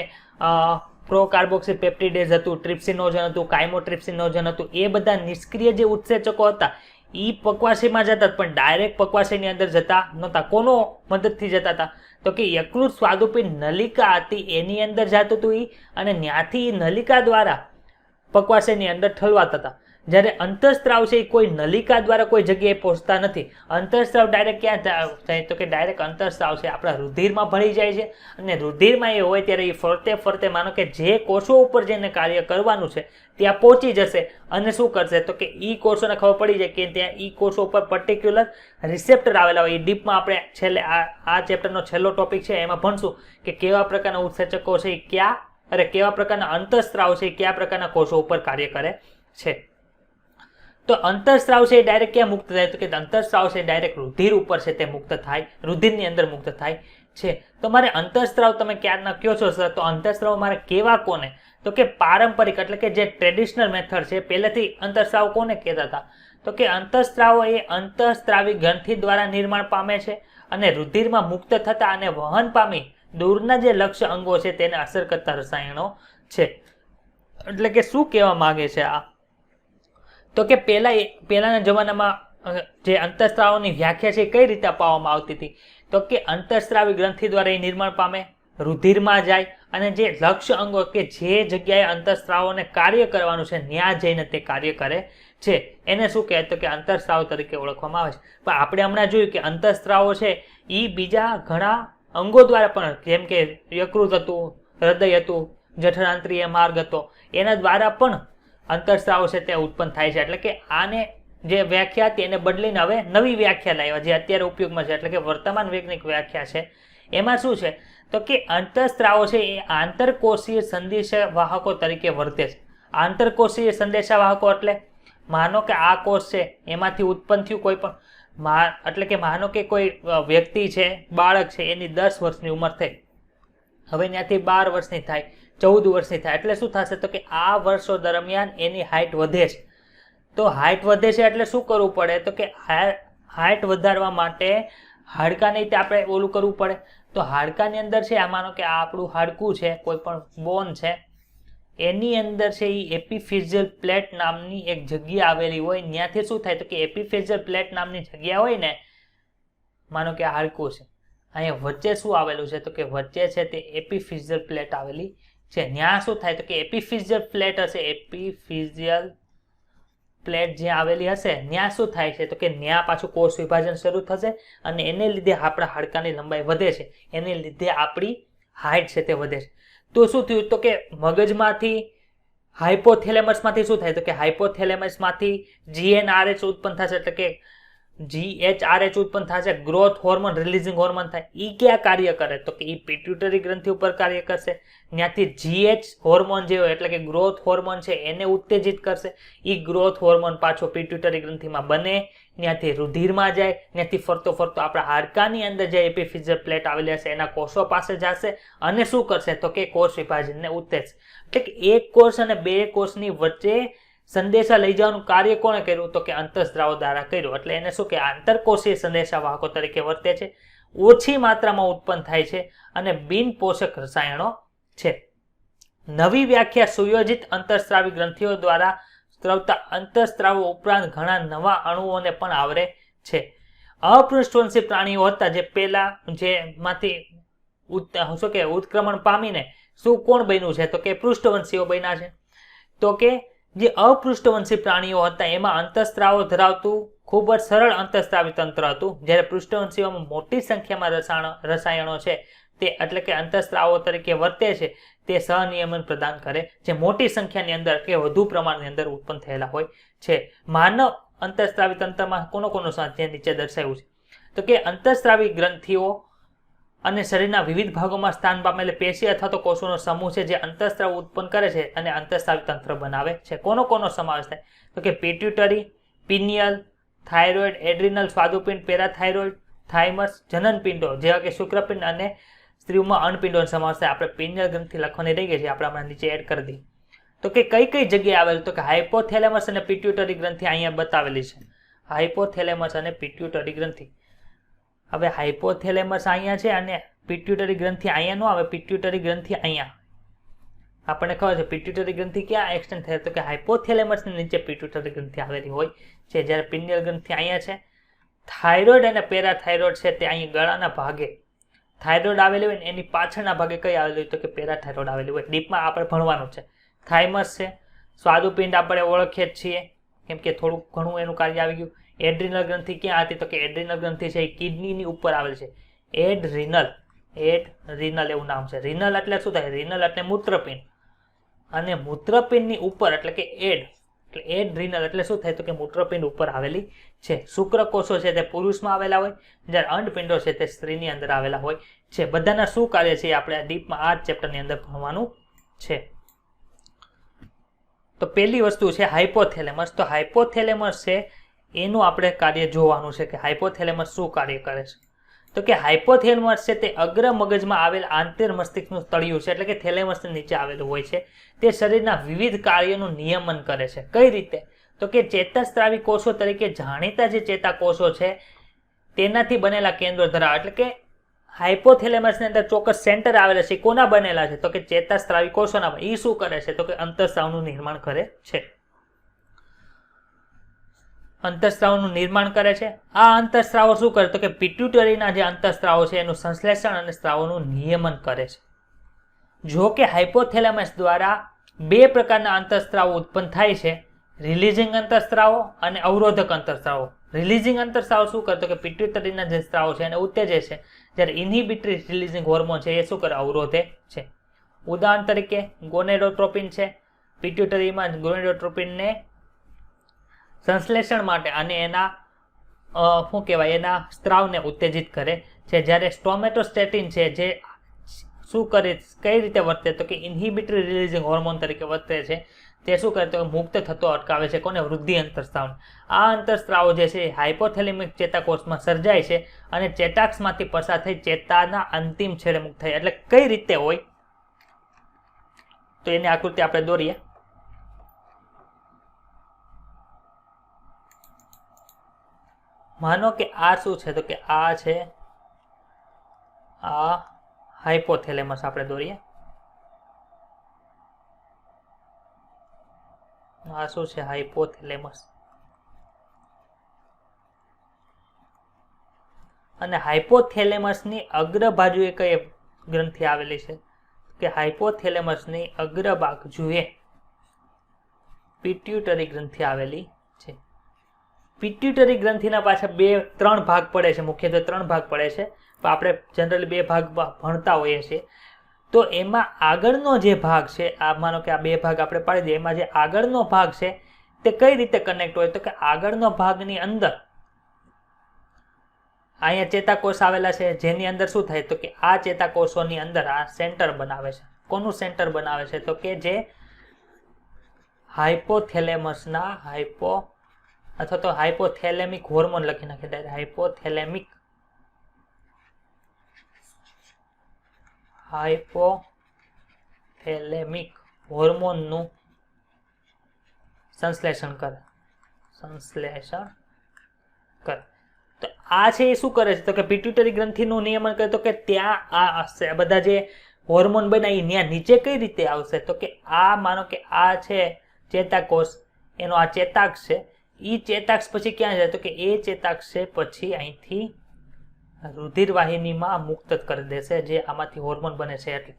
પ્રોકાર્બોક્સી પેપ્ટિડેઝ હતું, ટ્રિપ્સિનોજન હતું, કાઇમોટ્રિપ્સિનોજન હતું, એ બધા નિષ્ક્રિય જે ઉત્સેચકો હતા એ પકવાસીમાં જતા, પણ ડાયરેક્ટ પકવાસીની અંદર જતા નહોતા. કોનો મદદથી જતા હતા? તો કે યકૃત સ્વાદુપિંડ નલિકા હતી એની અંદર જતું હતું એ, અને ત્યાંથી નલિકા દ્વારા પકવાસીની અંદર ઠલવાતા હતા. જ્યારે અંતઃસ્ત્રાવ છે એ કોઈ નલિકા દ્વારા કોઈ જગ્યાએ પહોંચતા નથી. અંતઃસ્ત્રાવ ડાયરેક્ટ ક્યાં થાય? તો કે ડાયરેક્ટ અંતઃસ્ત્રાવ છે આપણા રુધિરમાં ભળી જાય છે, અને રુધિરમાં એ હોય ત્યારે એ ફરતે ફરતે, માનો કે જે કોષો ઉપર જેને કાર્ય કરવાનું છે ત્યાં પહોંચી જશે, અને શું કરશે? તો કે ઈ કોષોને ખબર પડી જાય કે ત્યાં ઈ કોષો ઉપર પર્ટિક્યુલર રિસેપ્ટર આવેલા હોય. એ ડીપમાં આપણે છેલ્લે આ ચેપ્ટરનો છેલ્લો ટોપિક છે એમાં ભણશું કે કેવા પ્રકારના ઉત્સેચકો છે કેવા પ્રકારના અંતઃસ્ત્રાવ છે કયા પ્રકારના કોષો ઉપર કાર્ય કરે છે. તો અંતઃસ્ત્રાવ છે એ ડાયરેક્ટ ક્યાં મુક્ત થાય? તો કે અંતઃસ્ત્રાવ છે ડાયરેક્ટ રુધિર ઉપર છે તે મુક્ત થાય, રુધિરની અંદર મુક્ત થાય છે. તો મારે અંતઃસ્ત્રાવ તમે ક્યારના કયો છો સર? તો અંતઃસ્ત્રાવ મારે કેવા કોને? તો કે પારંપરિક એટલે કે જે ટ્રેડિશનલ મેથડ છે, પહેલેથી અંતઃસ્ત્રાવ કોને કહેતા હતા? તો કે અંતઃસ્ત્રાવો એ અંતઃસ્ત્રાવી ગ્રંથિ દ્વારા નિર્માણ પામે છે, અને રુધિરમાં મુક્ત થતા અને વહન પામી દૂરના જે લક્ષ્ય અંગો છે તેને અસર કરતા રસાયણો છે. એટલે કે શું કહેવા માંગે છે આ? તો કે પહેલાના જમાનામાં જે અંતઃસ્ત્રાવોની વ્યાખ્યા છે કઈ રીતે અપાવવામાં આવતી હતી? તો કે અંતઃસ્ત્રાવી ગ્રંથિ દ્વારા એ નિર્માણ પામે, રુધિરમાં જાય, અને જે લક્ષ્ય અંગો કે જે જગ્યાએ અંતઃસ્ત્રાવોને કાર્ય કરવાનું છે ત્યાં જઈને તે કાર્ય કરે છે, એને શું કહેવાય? તો કે અંતઃસ્ત્રાવ તરીકે ઓળખવામાં આવે છે. પણ આપણે હમણાં જોયું કે અંતઃસ્ત્રાવો છે એ બીજા ઘણા અંગો દ્વારા પણ, જેમ કે યકૃત હતું, હૃદય હતું, જઠરાંત્રિય માર્ગ હતો, એના દ્વારા પણ અંતઃસ્ત્રાવો છે તે ઉત્પન્ન થાય છે. એટલે કે આને જે વ્યાખ્યા હતી એને બદલીને હવે નવી વ્યાખ્યા લાવ્યા જે અત્યારે ઉપયોગમાં છે, એટલે કે વર્તમાન વૈજ્ઞાનિક વ્યાખ્યા છે. એમાં શું છે? તો કે અંતઃસ્ત્રાવો છે એ આંતરકોષીય સંદેશાવાહકો તરીકે વર્તે છે. આંતરકોષીય સંદેશાવાહકો એટલે માનો કે આ કોષ છે એમાંથી ઉત્પન્ન થયું કોઈ પણ, એટલે કે માનો કે કોઈ વ્યક્તિ છે, બાળક છે, એની 10 વર્ષની ઉંમર થઈ, હવે ત્યાંથી 12 વર્ષની થાય, 14 વર્ષની થાય, એટલે શું થશે? તો કે આ વર્ષો દરમિયાન એની હાઇટ વધે છે. તો હાઇટ વધે છે એટલે શું કરવું પડે? તો કે હાઇટ વધારવા માટે હાડકાની રીતે આપણે ઓલું કરવું પડે. તો હાડકાની અંદર છે, આ માનો કે આ આપણું હાડકું છે, કોઈ પણ બોન છે, એની અંદર છે એ એપિફિઝિયલ પ્લેટ નામની એક જગ્યા આવેલી હોય. ત્યાંથી શું થાય? તો કે એપિફિઝિયલ પ્લેટ નામની જગ્યા હોય ને, માનો કે આ હાડકું છે, અહીંયા વચ્ચે શું આવેલું છે? તો કે વચ્ચે છે તે એપિફિઝિયલ પ્લેટ આવેલી છે. ત્યાં શું થાય? તો કે એપિફિઝિયલ પ્લેટ હશે, એપિફિઝિયલ પ્લેટ જે આવેલી હશે ત્યાં શું થાય છે? તો કે ત્યાં પાછું કોષ વિભાજન શરૂ થશે, અને એને લીધે આપણા હાડકાની લંબાઈ વધે છે, એને લીધે આપણી હાઇટ છે તે વધે છે. તો શું થયું? તો કે મગજમાંથી હાઇપોથેલેમસમાંથી શું થાય? તો કે હાઇપોથેલેમસમાંથી GnRH ઉત્પન્ન થશે, એટલે કે GHRH ઉત્પન્ન થશે, ગ્રોથ હોર્મોન રિલીઝિંગ હોર્મોન થાય. એ ક્યાં કાર્ય કરે? તો કે એ પિટ્યુટરી ગ્રંથિ ઉપર કાર્ય કરશે. ત્યાંથી GH હોર્મોન જે હોય એટલે કે ગ્રોથ હોર્મોન છે એને ઉત્તેજિત કરશે. એ ગ્રોથ હોર્મોન પાછો પિટ્યુટરી ગ્રંથિમાં બને, ત્યાંથી રુધિરમાં જાય, ત્યાંથી ફરતો ફરતો આપણા હાડકાની અંદર જે એપિફિઝિયલ પ્લેટ આવેલી હશે એના કોષો પાસે જશે, અને શું કરશે? તો કે કોષ વિભાજનને ઉત્તેજશે. એટલે કે એક કોષ અને બે કોષની વચ્ચે સંદેશા લઈ જવાનું કાર્ય કોણે કર્યું? તો કે અંતઃસ્ત્રાવો દ્વારા કર્યું. એટલે એને શું કે આંતરકોષીય સંદેશાવાહકો તરીકે વર્તે છે, ઓછી માત્રામાં ઉત્પન્ન થાય છે, અને બિન પોષક રસાયણો છે. નવી વ્યાખ્યા સુયોજિત અંતઃસ્ત્રાવી ગ્રંથિઓ દ્વારા સ્ત્રવતા અંતઃસ્ત્રાવો ઉપરાંત ઘણા નવા અણુઓને પણ આવરે છે. અપૃષ્ઠવંશી પ્રાણીઓ હતા જે પહેલા જેમાંથી શું કે ઉત્ક્રમણ પામીને શું કોણ બન્યું છે? તો કે પૃષ્ઠવંશીઓ બન્યા છે. તો કે જે અપૃષ્ઠવંશી પ્રાણીઓ હતા એમાં અંતઃસ્ત્રાવો ધરાવતું ખૂબ જ સરળ અંતઃસ્ત્રાવી તંત્ર હતું. જ્યારે પૃષ્ઠવંશીઓમાં મોટી સંખ્યામાં રસાયણો છે તે એટલે કે અંતઃસ્ત્રાવો તરીકે વર્તે છે તે સહનિયમન પ્રદાન કરે જે મોટી સંખ્યાની અંદર કે વધુ પ્રમાણની અંદર ઉત્પન્ન થયેલા હોય છે. માનવ અંતઃસ્ત્રાવી તંત્રમાં કોનો જે નીચે દર્શાવ્યું છે તો કે અંતઃસ્ત્રાવી ગ્રંથિઓ અને શરીરના વિવિધ ભાગોમાં સ્થાન પામેલી પેશી અથવા તો કોષોનો સમૂહ છે જે અંતઃસ્ત્રાવ ઉત્પન્ન કરે છે અને અંતઃસ્ત્રાવી તંત્ર બનાવે છે. કોનો સમાવેશ થાય તો કે પિટ્યુટરી, પિનિયલ, થાઇરોઇડ, એડ્રિનલ, સ્વાદુપિંડ, પેરાથાઇરોઇડ, થાઇમસ, જનનપિંડો જેવા કે શુક્રપિંડ અને સ્ત્રીઓમાં અન્નપિંડોનો સમાવેશ થાય. આપણે પિનિયલ ગ્રંથિ લખવાની રહી ગઈ છે, આપણે હમણાં નીચે એડ કરી દઈએ. તો કે કઈ જગ્યાએ આવેલું તો કે હાઇપોથેલેમસ અને પિટ્યુટરી ગ્રંથિ અહીંયા બતાવેલી છે. હાઇપોથેલેમસ અને પિટ્યુટરી ગ્રંથિ. હવે હાઇપોથેલેમસ અહીંયા છે અને પિટ્યુટરી ગ્રંથિ અહીંયા ન આવે. પિટ્યુટરી ગ્રંથિ અહીંયા આપણને ખબર છે પિટ્યુટરી ગ્રંથિ ક્યાં એક્સટેન્ડ થાય તો કે હાઇપોથેલેમસની નીચે પિટ્યુટરી ગ્રંથિ આવેલી હોય છે. જ્યારે પિનિયલ ગ્રંથિ અહીંયા છે. થાઇરોઇડ અને પેરાથાઇરોઇડ છે તે અહીં ગળાના ભાગે થાઇરોઇડ આવેલી હોય ને એની પાછળના ભાગે કઈ આવેલી હોય તો કે પેરાથાઇરોઇડ આવેલી હોય. ડીપમાં આપણે ભણવાનું છે. થાઇમસ છે, સ્વાદુપિંડ આપણે ઓળખીએ જ છીએ કેમ કે થોડું ઘણું એનું કાર્ય આવી ગયું. એડ્રિનલ ગ્રંથિ ક્યાં હતી તો કે એડ્રિનલ ગ્રંથિ છે એ કિડનીની ઉપર આવેલ છે. એડરિનલ એવું નામ છે. રિનલ એટલે શું થાય? રિનલ એટલે મૂત્રપિંડ અને મૂત્રપિંડની ઉપર એટલે કે એડરિનલ એટલે શું થાય તો કે મૂત્રપિંડ ઉપર આવેલી છે. શુક્રકોષો છે તે પુરુષમાં આવેલા હોય જ્યારે અંડપિંડો છે તે સ્ત્રીની અંદર આવેલા હોય છે. બધાના શું કાર્ય છે આપણે ડીપમાં આ ચેપ્ટરની અંદર ભણવાનું છે. તો પહેલી વસ્તુ છે હાઇપોથેલેમસ. તો હાઇપોથેલેમસ છે એનું આપણે કાર્ય જોવાનું છે કે હાઇપોથેલેમસ શું કાર્ય કરે છે. તો કે હાઇપોથેલેમસ છે તે અગ્ર મગજમાં આવેલ આંતર મસ્તિષ્કનું તળિયું છે એટલે કે થેલેમસની નીચે આવેલું હોય છે. તે શરીરના વિવિધ કાર્યોનું નિયમન કરે છે. કઈ રીતે તો કે ચેતાસ્ત્રાવી કોષો તરીકે જાણીતા જે ચેતાકોષો છે તેનાથી બનેલા કેન્દ્રો ધરાવે એટલે કે હાઇપોથેલેમસની અંદર ચોક્કસ સેન્ટર આવેલા છે. કોના બનેલા છે તો કે ચેતાસ્ત્રાવી કોષોના. એ શું કરે છે તો કે અંતઃસ્ત્રાવનું નિર્માણ કરે છે. અંતઃસ્ત્રાવનું નિર્માણ કરે છે. આ અંતઃસ્ત્રાવો શું કરે તો કે પિટ્યુટરીના જે અંતઃસ્ત્રાવો છે એનું સંશ્લેષણ અને સ્ત્રાવોનું નિયમન કરે છે. જો કે હાઇપોથેલેમસ દ્વારા બે પ્રકારના અંતઃસ્ત્રાવો ઉત્પન્ન થાય છે. રિલીઝિંગ અંતઃસ્ત્રાવો અને અવરોધક અંતઃસ્ત્રાવો. રિલીઝિંગ અંતઃસ્ત્રાવો શું કરે તો કે પિટ્યુટરીના જે સ્ત્રાવો છે એને ઉત્તેજે છે જ્યારે ઇન્હિબિટરી રિલીઝિંગ હોર્મોન છે એ શું કરે અવરોધે છે. ઉદાહરણ તરીકે ગોનેડોટ્રોપિન છે. પિટ્યુટરીમાં ગોનેડોટ્રોપિનને સંશ્લેષણ માટે અને એના શું કહેવાય એના સ્ત્રાવને ઉત્તેજિત કરે છે. જ્યારે સ્ટોમેટોસ્ટેટિન છે જે શું કરે કઈ રીતે વર્તે તો કે ઇન્હિબિટરી રિલીઝિંગ હોર્મોન તરીકે વર્તે છે. તે શું કરે તો મુક્ત થતો અટકાવે છે કોને? વૃદ્ધિ અંતઃસ્ત્રાવને. આ અંતઃસ્ત્રાવો જે છે હાઇપોથેલેમિક ચેતાકોષમાં સર્જાય છે અને ચેતાક્ષમાંથી પસાર થઈ ચેતાના અંતિમ છેડે મુક્ત થાય. એટલે કઈ રીતે હોય તો એની આકૃતિ આપણે દોરીએ. માનો કે આ શું છે તો કે આ છે આ હાઇપોથેલેમસ. આપણે દોરીએ. આ શું છે હાઇપોથેલેમસ. અને હાઇપોથેલેમસની અગ્ર બાજુએ કઈ ગ્રંથિ આવેલી છે કે હાઇપોથેલેમસની અગ્ર બાજુએ પિટ્યુટરી ગ્રંથિ આવેલી છે. પિટ્યુટરી ગ્રંથિના પાછળ ત્રણ ભાગ પડે છે. મુખ્યત્વે ત્રણ ભાગ પડે છે પણ આપણે જનરલી બે ભાગ ભણતા હોઈએ છીએ. તો એમાં આગળનો જે ભાગ છે આ માનો કે આ બે ભાગ આપણે પાડી દઈએ. એમાં જે આગળનો ભાગ છે તે કઈ રીતે કનેક્ટ હોય તો કે આગળનો ભાગની અંદર અહીંયા ચેતાકોષ આવેલા છે જેની અંદર શું થાય તો કે આ ચેતાકોષોની અંદર આ સેન્ટર બનાવે છે. કોનું સેન્ટર બનાવે છે તો કે જે હાઇપોથેલેમસના અથવા તો હાઇપોથેલેમિક હોર્મોન લખી નાખે હાઇપોથેલેમિક હોર્મોનનું સંશ્લેષણ કરે. તો આ છે એ શું કરે છે તો કે પિટ્યુટરી ગ્રંથિનું નિયમન કરે. તો કે ત્યાં આ બધા જે હોર્મોન બનાવી ત્યાં નીચે કઈ રીતે આવશે તો કે આ માનો કે આ છે ચેતાકોષ એનો આ ચેતાક્ષ છે. એ ચેતાક્ષ પછી ક્યાં જાય તો કે એ ચેતાક્ષ છે પછી અહીંથી રુધિરવાહિનીમાં મુક્ત કરી દેશે જે આમાંથી હોર્મોન બને છે એટલે.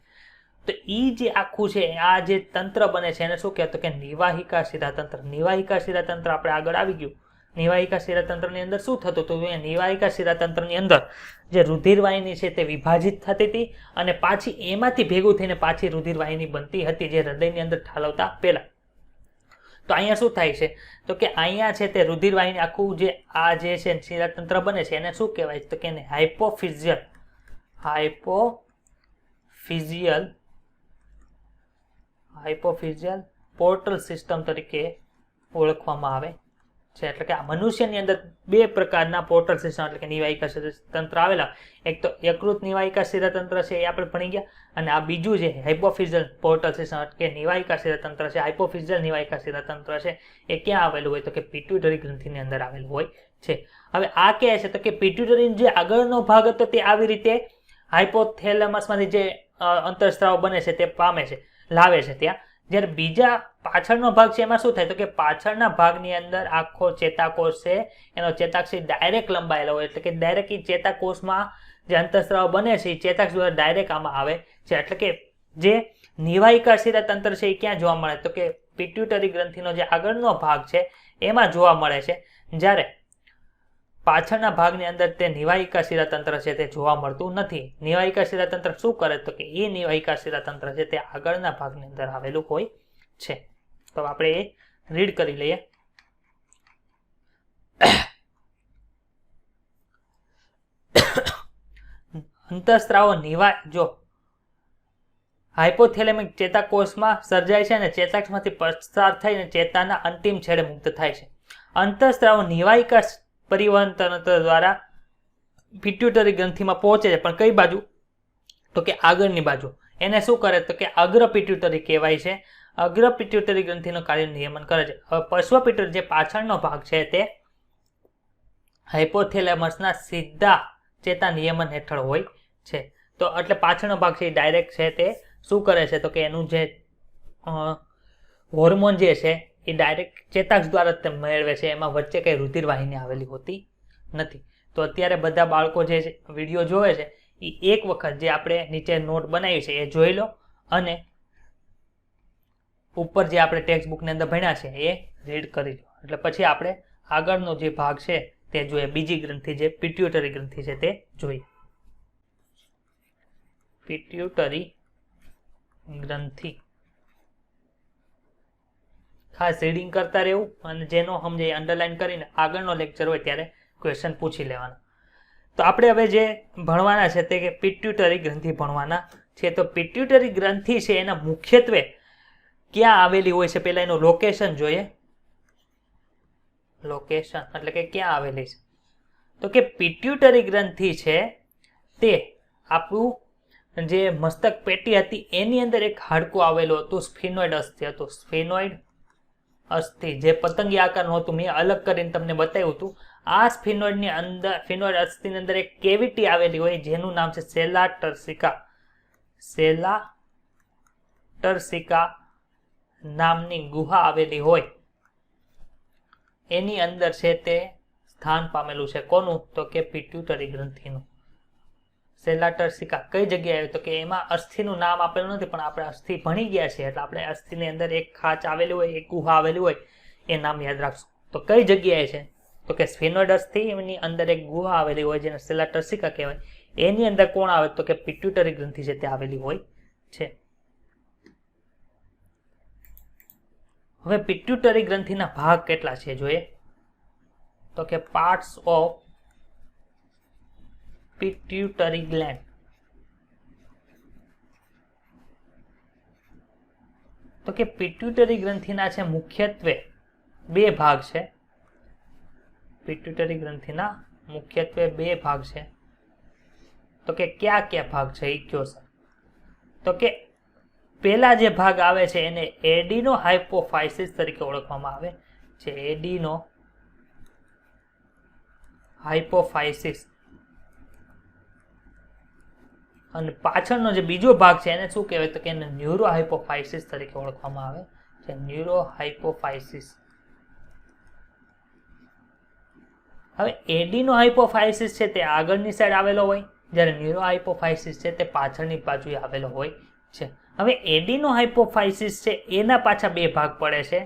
તો એ જે આખું છે આ જે તંત્ર બને છે એને શું કહેવાય તો કે નિવાહિકા શિરાતંત્ર. નિવાહિકા શિરાતંત્ર આપણે આગળ આવી ગયું. નિવાહિકા શિરાતંત્રની અંદર શું થતું હતું? નિવાહિકા શિરાતંત્રની અંદર જે રુધિરવાહિની છે તે વિભાજિત થતી હતી અને પાછી એમાંથી ભેગું થઈને પાછી રુધિરવાહિની બનતી હતી જે હૃદયની અંદર ઠાલવતા પહેલા. તો અહીંયા શું થાય છે? તો કે અહીંયા છે તે રુધિરવાહિની આખું જે આ જે છે શિરાતંત્ર બને છે એને શું કહેવાય? તો કે એને હાઇપોફિઝિયલ પોર્ટલ સિસ્ટમ તરીકે ઓળખવામાં આવે છે. એટલે કે આ મનુષ્યની અંદર બે પ્રકારના પોર્ટલ સિસ્ટમ એટલે કે નિવાહિકા શિરાતંત્ર આવેલા. એક તો યકૃત નિવાહિકા શિરાતંત્ર છે એ આપણે ભણી ગયા, અને આ બીજું છે હાઇપોફિઝિયલ પોર્ટલ સિસ્ટમ એટલે કે નિવાહિકા શિરાતંત્ર છે. હાઇપોફિઝિયલ નિવાહિકા શિરાતંત્ર છે એ ક્યાં આવેલું હોય? તો કે પિટ્યુટરી ગ્રંથિની અંદર આવેલું હોય છે. હવે આ કહે છે તો કે પિટ્યુટરી જે આગળનો ભાગ હતો તે આવી રીતે હાઇપોથેલેમસમાંથી જે અંતઃસ્ત્રાવ બને છે તે પામે છે, લાવે છે ત્યાં. જ્યારે બીજા પાછળનો ભાગ છે એમાં શું થાય? તો કે પાછળના ભાગની અંદર આખો ચેતાકોષ છે એનો ચેતાક્ષ ડાયરેક્ટ લંબાયેલો હોય એટલે કે ડાયરેક્ટ એ ચેતાકોષમાં જે અંતઃસ્ત્રાવ બને છે એ ચેતાક્ષ દ્વારા ડાયરેક્ટ આમાં આવે છે. એટલે કે જે નિવાહિકા શિરાતંત્ર છે એ ક્યાં જોવા મળે? તો કે પિટ્યુટરી ગ્રંથિનો જે આગળનો ભાગ છે એમાં જોવા મળે છે, જ્યારે પાછળના ભાગની અંદર તે નિવાહિકા શિરાતંત્ર છે તે જોવા મળતું નથી. નિવાહિકા શિરાતંત્ર શું કરે? તો કે એ નિવાહિકા શિરાતંત્ર છે તે આગળના ભાગની અંદર આવેલું હોય છે. તો આપણે એ રીડ કરી લઈએ. અંતઃસ્ત્રાવો જો હાઇપોથેલેમિક ચેતાકોષમાં સર્જાય છે અને ચેતાક્ષમાંથી પસાર થઈને ચેતાના અંતિમ છેડે મુક્ત થાય છે. અંતઃસ્ત્રાવો નિવાહિકા પરિવહન તંત્ર દ્વારા પિટ્યુટરી ગ્રંથિમાં પહોંચે છે, પણ કઈ બાજુ? તો કે આગળની બાજુ. એને શું કરે? તો કે અગ્ર પિટ્યુટરી કહેવાય છે. અગ્ર પિટ્યુટરી ગ્રંથિનું કાર્ય નિયમન કરે છે. હવે પશ્વ પિટ્યુટરી જે પાછળનો ભાગ છે તે હાઇપોથેલેમસના સીધા ચેતા નિયમન હેઠળ હોય છે. તો એટલે પાછળનો ભાગ છે ડાયરેક્ટ છે તે શું કરે છે? તો કે એનું જે હોર્મોન જે છે એ ડાયરેક્ટ ચેતાક્ષ દ્વારા જ મેળવે છે. એમાં વચ્ચે કઈ રુધિરવાહિની આવેલી હોતી નથી. તો અત્યારે બધા બાળકો જે વિડીયો જોવે છે એ એક વખત જે આપણે નીચે નોટ બનાવી છે એ જોઈ લો, અને ઉપર જે આપણે ટેક્સ્ટ બુકની અંદર ભણ્યા છે એ રીડ કરી લો. એટલે પછી આપણે આગળનો જે ભાગ છે તે જોઈએ. બીજી ગ્રંથિ જે પિટ્યુટરી ગ્રંથિ છે તે જોઈએ. પિટ્યુટરી ગ્રંથિ ખાસ રીડિંગ કરતા રહેવું, અને જેનો સમજે અંડરલાઈન કરીને આગળનો લેક્ચર હોય ત્યારે ક્વેશ્ચન પૂછી લેવાનો. તો આપણે હવે જે ભણવાના છે તે કે પિટ્યુટરી ગ્રંથિ ભણવાના છે. તો પિટ્યુટરી ગ્રંથિ છે એના મુખ્યત્વે ક્યાં આવેલી હોય છે? પહેલા એનું લોકેશન જોઈએ. લોકેશન એટલે કે ક્યાં આવેલી છે? તો કે પિટ્યુટરી ગ્રંથિ છે તે આપણું જે મસ્તક પેટી હતી એની અંદર એક હાડકું આવેલું હતું, સ્ફિનોઇડ અસ્થિ હતું. સ્ફિનોઇડ અસ્થિ જે પતંગી આકારનું હતું, મેં અલગ કરીને તમને બતાવ્યું હતું. આ સ્ફિનોઇડની અંદર, સ્ફિનોઇડ અસ્થિની અંદર એક કેવિટી આવેલી હોય જેનું નામ છે સેલા ટર્સિકા. સેલા ટર્સિકા નામની ગુહા આવેલી હોય એની અંદર છે તે સ્થાન પામેલું છે. કોનું? તો કે પિટ્યુટરી ગ્રંથિનું. સેલા ટર્સિકા કઈ જગ્યાએ? તો કે એમાં અસ્થિનું નામ આપેલું નથી, પણ આપણે અસ્થિ ભણી ગયા છે એટલે આપણે અસ્થિની અંદર એક ખાંચ આવેલી હોય, એક ગુહા આવેલી હોય એ નામ યાદ રાખશું. તો કઈ જગ્યાએ છે? તો કે સ્ફિનોઇડ અસ્થિની અંદર એક ગુહા આવેલી હોય જેને સેલા ટર્સિકા કહેવાય. એની અંદર કોણ આવે? તો કે પિટ્યુટરી ગ્રંથિ છે તે આવેલી હોય છે. હવે પિટ્યુટરી ગ્રંથિના ભાગ કેટલા છે જોઈએ. તો કે પાર્ટ્સ ઓફ પિટ્યુટરી ગ્લેન્ડ. તો કે પિટ્યુટરી ગ્રંથિના છે મુખ્યત્વે બે ભાગ છે. પિટ્યુટરી ગ્રંથિના મુખ્યત્વે બે ભાગ છે. તો કે કયા કયા ભાગ છે એ કયો સર? તો કે પહેલા જે ભાગ આવે છે એને એડિનો હાઇપોફાઇસિસ તરીકે ઓળખવામાં આવે છે. એડિનો હાઇપોફાઇસિસ. અને પાછળનો જે બીજો ભાગ છે એને શું કહેવાય? તો કે એને ન્યુરો હાઇપોફાઇસિસ તરીકે ઓળખવામાં આવે છે. ન્યુરો હાઇપોફાઇસિસ. હવે એડિનો હાઇપોફાઇસિસ છે તે આગળની સાઈડ આવેલો હોય, જ્યારે ન્યુરો હાઇપોફાઇસિસ છે તે પાછળની બાજુએ આવેલો હોય છે. હવે એડિનો હાઇપોફાઇસિસ છે એના પાછા બે ભાગ પડે છે.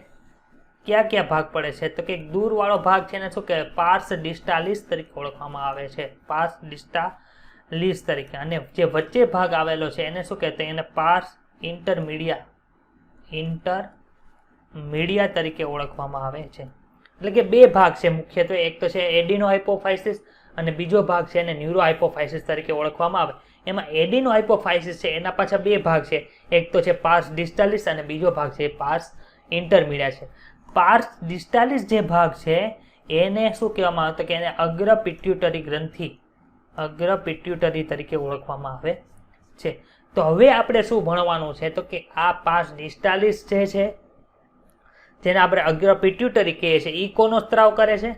ક્યાં ભાગ પડે છે? તો કે દૂરવાળો ભાગ છે એને શું કહેવાય? પાર્સ ડિસ્ટાલિસ તરીકે ઓળખવામાં આવે છે, પાર્સ ડિસ્ટાલિસ તરીકે. અને જે વચ્ચે ભાગ આવેલો છે એને શું કહેવાય? એને પાર્સ ઇન્ટરમીડિયા તરીકે ઓળખવામાં આવે છે. એટલે કે બે ભાગ છે મુખ્યત્વે, એક તો છે એડિનો હાઇપોફાઇસિસ અને બીજો ભાગ છે એને ન્યુરો હાઇપોફાઇસિસ તરીકે ઓળખવામાં આવે. એમાં એડિનો હાઇપોફાઇસિસ છે એના પાછા બે ભાગ છે, એક તો છે પાર્સ ડિસ્ટાલિસ અને બીજો ભાગ છે પાર્સ ઇન્ટરમીડિયા છે. પાર્સ ડિસ્ટાલિસ જે ભાગ છે એને શું કહેવામાં આવે? તો કે એને અગ્ર પિટ્યુટરી ગ્રંથિ, અગ્ર પિટ્યુટરી તરીકે ઓળખવામાં આવે છે. તો હવે આપણે શું ભણવાનું છે? તો કે આ પાર્સ ડિસ્ટાલિસ જે છે જેને આપણે અગ્ર પિટ્યુટરી કહીએ છીએ એ કોનો સ્ત્રાવ કરે છે?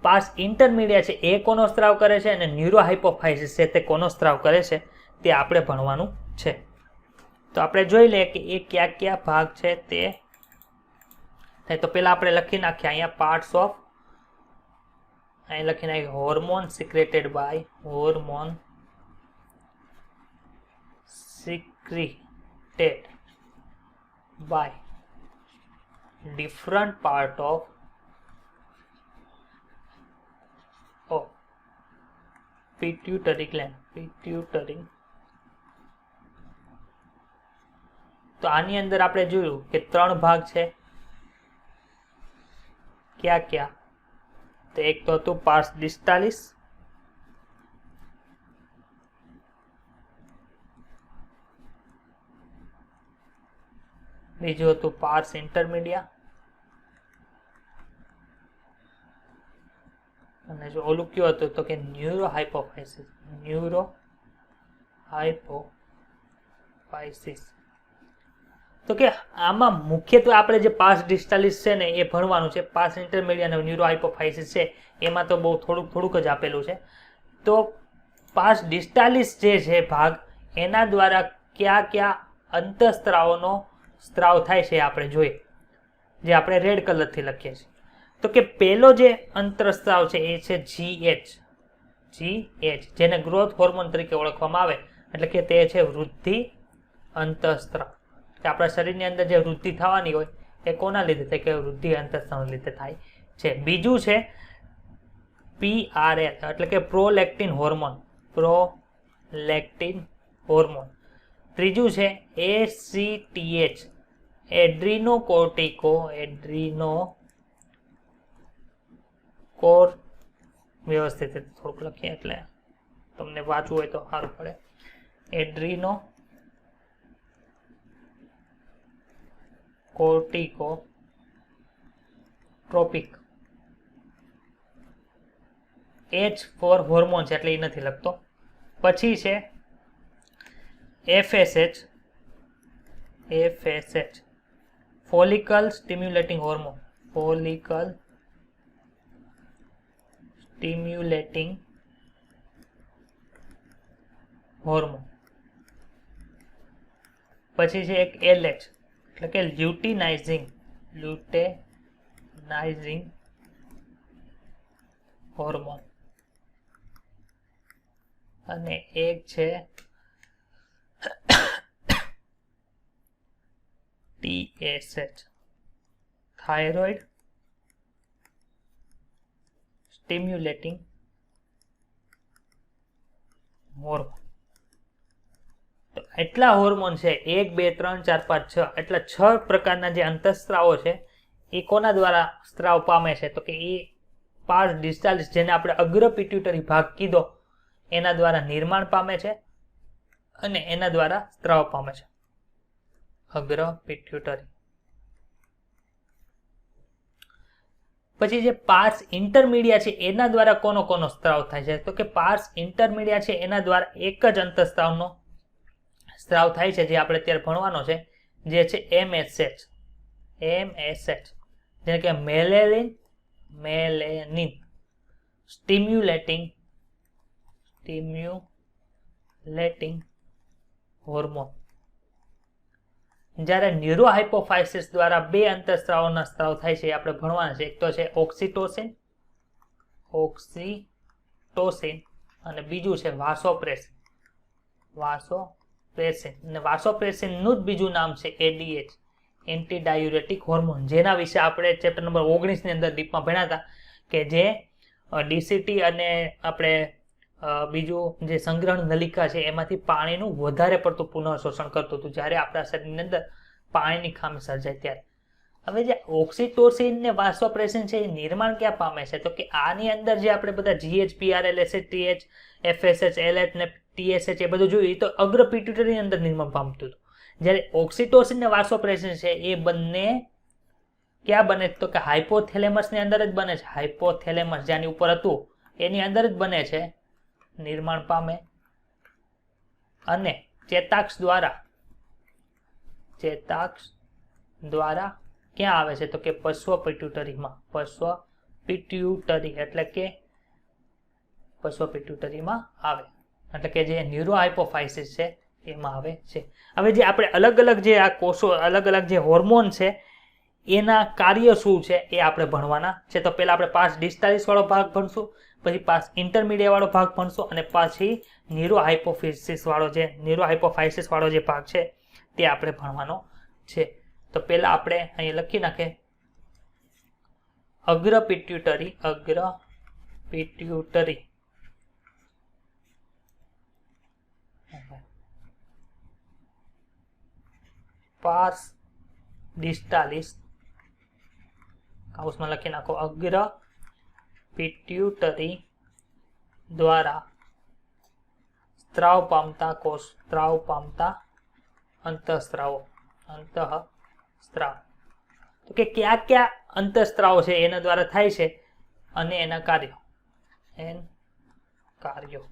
પાર્સ ઇન્ટરમીડિયા છે એ કોનો સ્ત્રાવ કરે છે? અને ન્યુરો હાઇપોફાઇસિસ છે તે કોનો સ્ત્રાવ કરે છે તે આપણે ભણવાનું છે. તો આપણે જોઈ લઈએ કે એ કયા ભાગ છે તે. તો પેલા આપણે લખી નાખીએ અહીંયા પાર્ટ્સ ઓફ, અહીં લખી નાખીએ hormone secreted by, hormone secreted by different part of pituitary gland, pituitary. તો આની અંદર આપણે જોયું કે ત્રણ ભાગ છે. ક્યાં? તો એક તો હતું પાર્સ ડિસ્ટાલિસ, બીજું હતું પાર્સ ઇન્ટરમીડિયા, અને જો ઓલું કયું હતું તો કે ન્યુરો હાઇપોફાઇસિસ, ન્યુરો હાઇપોફાઇસિસ. તો કે આમાં મુખ્યત્વે આપણે જે પાર્સ ડિસ્ટાલિસ છે ને એ ભણવાનું છે. પાર્સ ઇન્ટરમીડિયા અને ન્યુરો હાઇપોફાઇસિસ છે એમાં તો બહુ થોડુંક જ આપેલું છે. તો પાર્સ ડિસ્ટાલિસ જે છે ભાગ, એના દ્વારા કયા અંતઃસ્ત્રાવોનો સ્ત્રાવ થાય છે આપણે જોઈએ, જે આપણે રેડ કલરથી લખીએ છીએ. તો કે પહેલો જે અંતઃસ્ત્રાવ છે એ છે GH, જેને ગ્રોથ હોર્મોન તરીકે ઓળખવામાં આવે. એટલે કે તે છે વૃદ્ધિ અંતઃસ્ત્રાવ. કે આપણા શરીરની અંદર જે વૃદ્ધિ થવાની હોય એ કોના લીધે થાય? કે વૃદ્ધિ અંતઃસ્ત્રાવના લીધે થાય છે. બીજું છે PRL એટલે કે પ્રોલેક્ટિન હોર્મોન, પ્રોલેક્ટિન હોર્મોન. ત્રીજું છે ACTH, એડ્રીનોકોર્ટિકો, વ્યવસ્થિત થોડુંક લખીએ એટલે તમને વાંચવું હોય તો સારું પડે. એડ્રીનોકોર્ટિકોટ્રોપિક. H ફોર હોર્મોન છે એટલે એ નથી લખતો. પછી છે FSH, follicle stimulating hormone, follicle stimulating hormone. પછી છે એક LH એટલે કે લ્યુટેનાઇઝિંગ હોર્મોન. અને એક છે TSH, થાઇરોઇડ સ્ટિમ્યુલેટિંગ હોર્મોન. તો એટલા હોર્મોન છે 1 2 3 4 5 6, એટલા 6 પ્રકારના જે અંતઃસ્ત્રાવો છે એ કોના દ્વારા સ્ત્રાવ પામે છે? તો કે એ પાર્સ ડિસ્ટાલિસ, જેને આપણે અગ્ર પિટ્યુટરી ભાગ કીધો, એના દ્વારા નિર્માણ પામે છે અને એના દ્વારા સ્ત્રાવ પામે છે, અગ્ર પિટ્યુટરી. પછી જે પાર્સ ઇન્ટરમીડિયા છે એના દ્વારા કોનો સ્ત્રાવ થાય છે? તો કે પાર્સ ઇન્ટરમીડિયા છે એના દ્વારા એક જ અંતઃસ્ત્રાવનો સ્ત્રાવ થાય છે, જે આપણે અત્યારે ભણવાનો છે, જે છે MSH, જેને કે મેલેનિન સ્ટિમ્યુલેટિંગ હોર્મોન. જ્યારે ન્યુરો હાઇપોફાઇસિસ દ્વારા બે અંતઃસ્ત્રાવોના સ્ત્રાવ થાય છે, આપણે ભણવાના છે. એક તો છે ઓક્સિટોસિન અને બીજું છે વાસોપ્રેસિન. અને વાસોપ્રેસિનનું જ બીજું નામ છે ADH, એન્ટી ડાયુરેટિક હોર્મોન, જેના વિશે આપણે ચેપ્ટર નંબર 19 ની અંદર ડીપમાં ભણ્યા હતા કે જે ડીસીટી અને આપણે બીજું જે સંગ્રહણ નલિકા છે એમાંથી પાણીનું વધારે પડતું પુનઃશોષણ કરતું હતું જ્યારે આપણા શરીરની અંદર પાણીની ખામી સર્જાય ત્યારે. હવે જે ઓક્સિટોસિન ને વાસોપ્રેસિન છે એ નિર્માણ ક્યાં પામે છે? તો કે આની અંદર જે આપણે બધા GH, PR, LH, TH, FSH, LH ને TSH એ બધું જોયું તો અગ્ર પિટ્યુટરી અંદર નિર્માણ પામતું હતું. જ્યારે ઓક્સિટોસિન ને વાસોપ્રેસિન છે એ બંને ક્યાં બને? તો કે હાઇપોથેલેમસ ની અંદર જ બને છે. હાઇપોથેલેમસ જેની ઉપર હતું એની અંદર જ બને છે, નિર્માણ પામે અને ચેતાક્ષ દ્વારા ક્યાં આવે છે? તો કે પશ્વ પિટ્યુટરીમાં. પશ્વ પિટ્યુટરી એટલે કે પશ્વ પિટ્યુટરીમાં આવે, એટલે કે જે ન્યુરોહાઇપોફાઇસિસ છે એમાં આવે છે. હવે જે આપણે અલગ અલગ જે આ કોષો, અલગ અલગ જે હોર્મોન છે એના કાર્ય શું છે એ આપણે ભણવાના છે. તો પહેલા આપણે પાસ ડિસ્ટાલિસ વાળો ભાગ ભણશું, પછી પાસ ઇન્ટરમીડિયેટ વાળો ભાગ ભણશું અને પછી ન્યુરોહાઇપોફાઇસિસ વાળો જે ભાગ છે તે આપણે ભણવાનો છે. તો પહેલા આપણે અહીં લખી નાખે અગ્ર પિટ્યુટરી પાર્સ ડિસ્ટાલિસ, કાઉસમાં લખી નાખો અગ્ર પિટ્યુટરી દ્વારા સ્ત્રાવ પામતા કોષ, સ્ત્રાવ પામતા અંતઃસ્ત્રાવો, અંતઃસ્ત્રાવ. તો કે કયા કયા અંતઃસ્ત્રાવો છે એના દ્વારા થાય છે અને એના કાર્યો.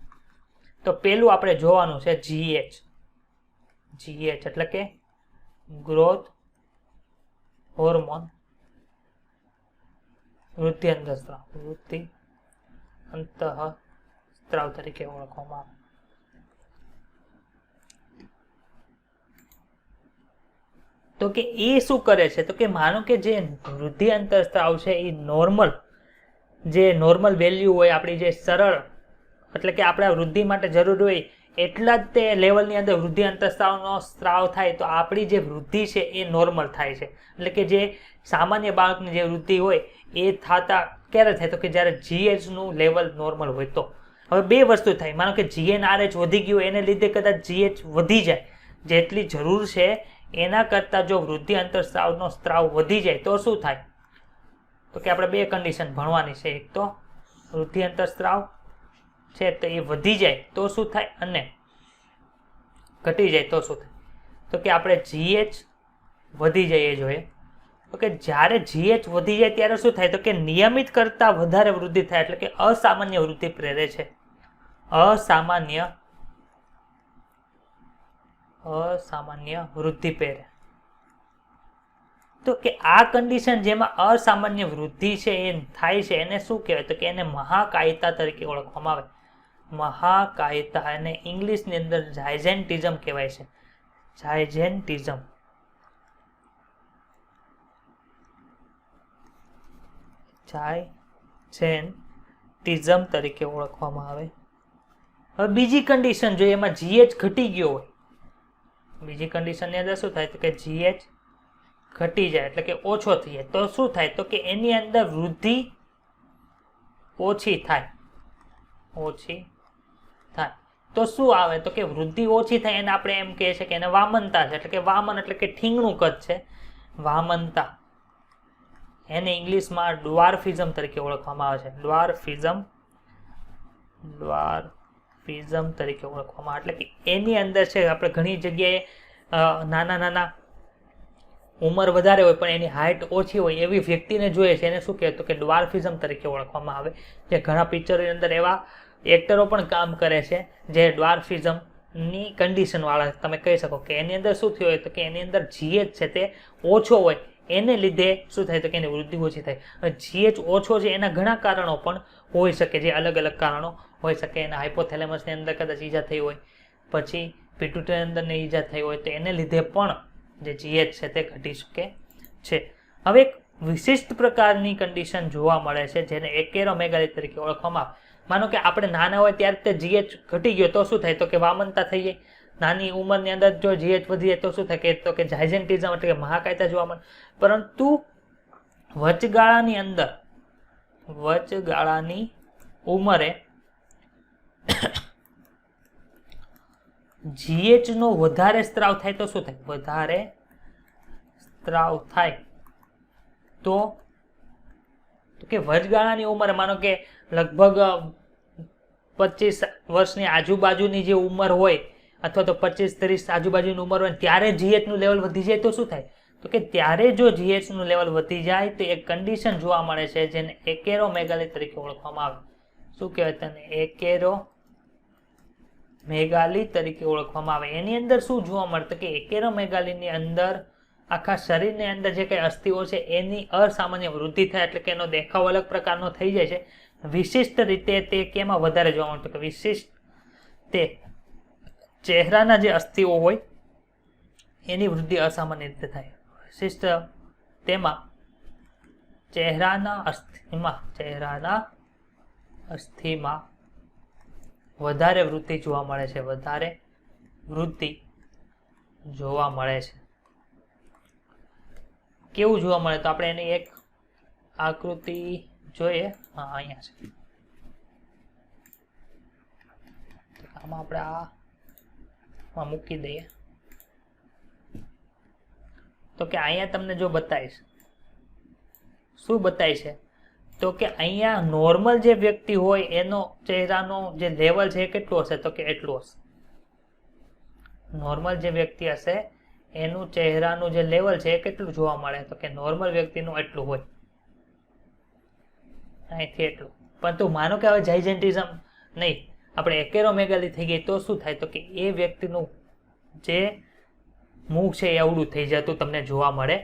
તો પેલું આપણે જોવાનું છે GH એટલે કે ગ્રોથ હોર્મોન, વૃદ્ધિ અંતઃસ્ત્રાવ તરીકે ઓળખવામાં આવે. તો કે એ શું કરે છે? તો કે માનો કે જે વૃદ્ધિ અંતઃસ્ત્રાવ છે એ નોર્મલ વેલ્યુ હોય, આપણી જે સરળ એટલે કે આપણા વૃદ્ધિ માટે જરૂરી હોય એટલા જ તે લેવલની અંદર વૃદ્ધિ અંતઃસ્ત્રાવનો સ્ત્રાવ થાય તો આપણી જે વૃદ્ધિ છે એ નોર્મલ થાય છે. એટલે કે જે સામાન્ય બાળકની જે વૃદ્ધિ હોય એ થતા ક્યારે થાય? તો કે જ્યારે GH નું લેવલ નોર્મલ હોય તો. હવે બે વસ્તુ થાય, માનો કે GnRH વધી ગયું એને લીધે કદાચ GH વધી જાય, જેટલી જરૂર છે એના કરતાં જો વૃદ્ધિ અંતઃસ્ત્રાવનો સ્ત્રાવ વધી જાય તો શું થાય? તો કે આપણે બે કન્ડિશન ભણવાની છે. એક તો વૃદ્ધિ અંતઃસ્ત્રાવ છે તો એ વધી જાય તો શું થાય અને ઘટી જાય તો શું થાય? તો કે આપણે GH વધી જાય એ જોઈએ. તો કે જ્યારે GH વધી જાય ત્યારે શું થાય? તો કે નિયમિત કરતાં વધારે વૃદ્ધિ થાય, એટલે કે અસામાન્ય વૃદ્ધિ પ્રેરે છે. અસામાન્ય વૃદ્ધિ પ્રેરે. તો કે આ કન્ડિશન જેમાં અસામાન્ય વૃદ્ધિ છે એ થાય છે એને શું કહેવાય? તો કે એને મહાકાયતા તરીકે ઓળખવામાં આવે. મહાકાયતા, અને ઇંગ્લિશની અંદર ઝાયઝેન્ટિઝમ કહેવાય છે. ઝાયઝેન્ટિઝમ તરીકે ઓળખવામાં આવે. હવે બીજી કન્ડિશન જોઈએ એમાં GH ઘટી ગયો હોય. બીજી કન્ડિશનની અંદર શું થાય? તો કે GH ઘટી જાય એટલે કે ઓછો થઈ જાય તો શું થાય? તો કે એની અંદર વૃદ્ધિ ઓછી થાય. તો શું આવે? તો કે વૃદ્ધિ ઓછી થાય એને આપણે એમ કહીએ છીએ કે એને વામનતા છે. એટલે કે વામન એટલે કે ઠીંગણું કદ છે, વામનતા. એને ઇંગ્લિશમાં ડ્વાર્ફિઝમ તરીકે ઓળખવામાં આવે છે. ડ્વાર્ફિઝમ તરીકે ઓળખવામાં આવે. એટલે કે એની અંદર છે આપણે ઘણી જગ્યાએ નાના ઉંમર વધારે હોય પણ એની હાઇટ ઓછી હોય એવી વ્યક્તિને જોઈએ છે એને શું કહેવાય? તો કે ડ્વાર્ફિઝમ તરીકે ઓળખવામાં આવે. જે ઘણા પિક્ચરોની અંદર એવા એક્ટરો પણ કામ કરે છે જે ડ્વાર્ફિઝમની કન્ડિશન વાળા તમે કહી શકો કે એની અંદર શું થયું હોય? તો કે એની અંદર GH છે તે ઓછો હોય એને લીધે શું થાય? તો કે એની વૃદ્ધિ ઓછી થાય. GH ઓછો છે એના ઘણા કારણો પણ હોઈ શકે, જે અલગ અલગ કારણો હોઈ શકે. એના હાઇપોથેલેમસની અંદર કદાચ ઈજા થઈ હોય, પછી પિટ્યુટરી અંદરની ઈજા થઈ હોય તો એને લીધે પણ જે GH છે તે ઘટી શકે છે. હવે એક વિશિષ્ટ પ્રકારની કન્ડિશન જોવા મળે છે જેને એકેરોમેગાલી તરીકે ઓળખવામાં આવે. માનો કે આપણે નાના હોય ત્યારે તે GH ઘટી ગયો તો શું થાય? તો કે વામનતા થઈ જાય. નાની ઉંમરની અંદર જો જીએચ વધી જાય તો શું થાય કે જાયજેન્ટિઝમ એટલે કે મહાકાયતા જોવા મળે. પરંતુ વચગાળાની ઉંમરે જીએચ નો વધારે સ્ત્રાવ થાય તો શું થાય? વધારે સ્ત્રાવ થાય તો કે વચગાળાની ઉંમરે માનો કે લગભગ 25 વર્ષની આજુબાજુની જે ઉંમર હોય અથવા તો 25-30 આજુબાજુની ઉંમર હોય ત્યારે જીએચ નું લેવલ વધી જાય તો શું થાય? તો કે ત્યારે જો જીએચ નું લેવલ વધી જાય તો એક કન્ડિશન જોવા મળે છે જેને એકેરોમેગાલી તરીકે ઓળખવામાં આવે. શું કહેવાય તેને? એકેરોમેગાલી તરીકે ઓળખવામાં આવે. એની અંદર શું જોવા મળે કે એકેરોમેગાલીની અંદર આખા શરીરની અંદર જે કઈ અસ્થિઓ છે એની અસામાન્ય વૃદ્ધિ થાય એટલે કે એનો દેખાવ અલગ પ્રકારનો થઈ જાય છે. વિશિષ્ટ રીતે તે કેમાં વધારે જોવા મળતું? કે વિશિષ્ટ તે ચહેરાના જે અસ્થિઓ હોય એની વૃદ્ધિ અસામાન્ય રીતે થાય. વિશિષ્ટ તેમાં ચહેરાના અસ્થિમાં વધારે વૃદ્ધિ જોવા મળે છે. વધારે વૃદ્ધિ જોવા મળે છે. કેવું જોવા મળે? તો આપણે એની એક આકૃતિ જોઈએ. હા, અહીંયા છે. આમાં આપણે આમાં મૂકી દઈએ તો કે અહીંયા તમને જો બતાવીશ, શું બતાય છે? તો કે અહીંયા નોર્મલ જે વ્યક્તિ હોય એનો ચહેરાનો જે લેવલ છે એ કેટલું હશે? તો કે એટલું હશે. નોર્મલ જે વ્યક્તિ હશે એનું ચહેરાનું જે લેવલ છે એ કેટલું જોવા મળે? તો કે નોર્મલ વ્યક્તિનું એટલું હોય, અહીંથી એટલું. પરંતુ માનો કે હવે જાયજેન્ટિઝમ નહીં, આપણે એકેરોમેગાલી થઈ ગઈ તો શું થાય? તો કે એ વ્યક્તિનું જે મુખ છે એ અવળું થઈ જતું તમને જોવા મળે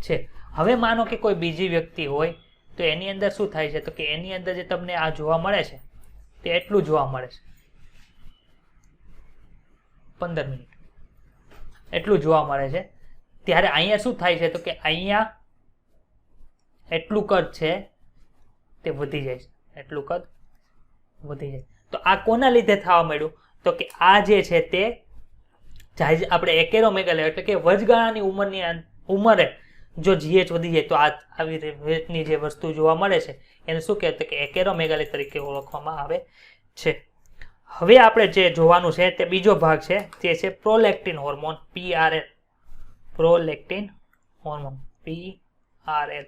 છે. હવે માનો કે કોઈ બીજી વ્યક્તિ હોય તો એની અંદર શું થાય છે? તો કે એની અંદર જે તમને આ જોવા મળે છે તે એટલું જોવા મળે છે. 15 મિનિટ એટલું જોવા મળે છે. ત્યારે અહીંયા શું થાય છે? તો કે અહીંયા એટલું કદ છે તે વધી જાય છે. એટલું કદ વધી જાય. તો આ કોના લીધે થવા માંડ્યું? તો કે આ જે છે તે આપણે એકેરોમેગાલી એટલે કે વચગાળાની ઉંમરે જો જીએચ વધી જાય તો આવી રીતની જે વસ્તુ જોવા મળે છે એને શું કહેવાય? કે એકેરોમેગાલી તરીકે ઓળખવામાં આવે છે. હવે આપણે જે જોવાનું છે તે બીજો ભાગ છે તે છે prolactin hormone, PRL. Prolactin hormone, PRL.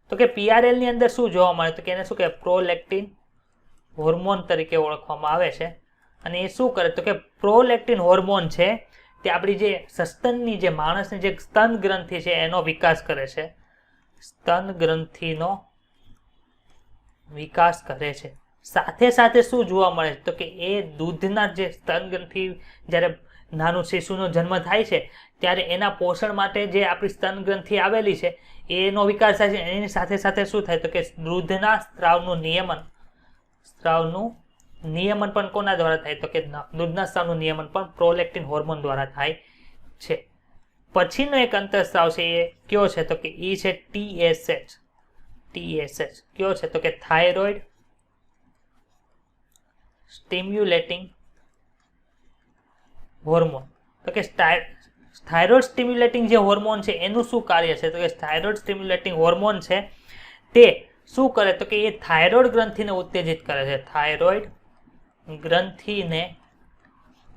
તો કે PRL ની અંદર શું જોવા મળે? તો કે એને શું કહેવાય? પ્રોલેક્ટિન હોર્મોન તરીકે ઓળખવામાં આવે છે. અને એ શું કરે? તો કે પ્રોલેક્ટિન હોર્મોન છે તે આપણી જે સસ્તનની જે માણસની જે સ્તન ગ્રંથિ છે એનો વિકાસ કરે છે. સ્તન ગ્રંથિનો વિકાસ કરે છે. સાથે સાથે શું જોવા મળે? તો કે એ દૂધના જે સ્તન ગ્રંથિ જ્યારે નાનું શિશુનો જન્મ થાય છે ત્યારે એના પોષણ માટે જે આપણી સ્તન ગ્રંથિ આવેલી છે એનો વિકાસ થાય છે. એની સાથે સાથે શું થાય? તો કે દૂધના સ્ત્રાવનું નિયમન પણ કોના દ્વારા થાય? તો કે દૂધના સ્ત્રાવનું નિયમન પણ પ્રોલેક્ટિન હોર્મોન દ્વારા થાય છે. પછીનો એક અંતઃસ્ત્રાવ છે એ કયો છે? તો કે એ છે TSH. કયો છે? તો કે થાઇરોઇડ સ્ટિમ્યુલેટિંગ હોર્મોન. તો કે થાઇરોઇડ સ્ટિમ્યુલેટિંગ જે હોર્મોન છે એનું શું કાર્ય છે? તો કે થાઇરોઇડ સ્ટિમ્યુલેટિંગ હોર્મોન છે તે શું કરે? તો કે એ થાઇરોઇડ ગ્રંથિને ઉત્તેજિત કરે છે. થાઇરોઇડ ગ્રંથિને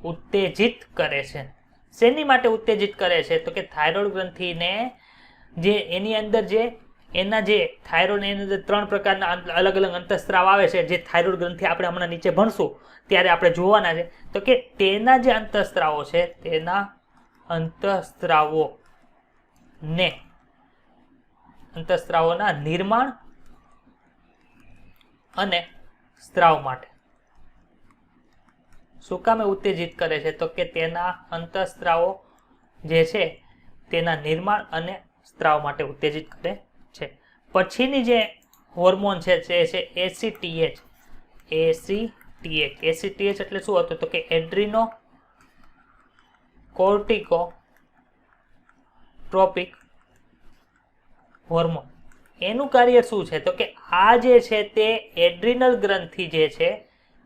ઉત્તેજિત કરે છે. શેની માટે ઉત્તેજિત કરે છે? તો કે થાઇરોઇડ ગ્રંથિને જે એની અંદર જે એના જે થાઇરોઇડ એની અંદર 3 પ્રકારના અલગ અલગ અંતઃસ્ત્રાવ આવે છે. જે થાઇરોઇડ ગ્રંથિ આપણે હમણાં નીચે ભણશું ત્યારે આપણે જોવાના છે. તો કે તેના જે અંતઃસ્ત્રાવો છે તેના અંતઃસ્ત્રાવોના નિર્માણ અને સ્ત્રાવ માટે શું કામે ઉત્તેજિત કરે છે? તો કે તેના અંતઃસ્ત્રાવો જે છે તેના નિર્માણ અને સ્ત્રાવ માટે ઉત્તેજિત કરે છે. પછીની જે હોર્મોન છે તે છે ACTH. એટલે શું હતું? તો કે એડ્રીનો કોર્ટિકોટ્રોપિક હોર્મોન. એનું કાર્ય શું છે? તો કે આ જે છે તે એડ્રિનલ ગ્રંથિ જે છે,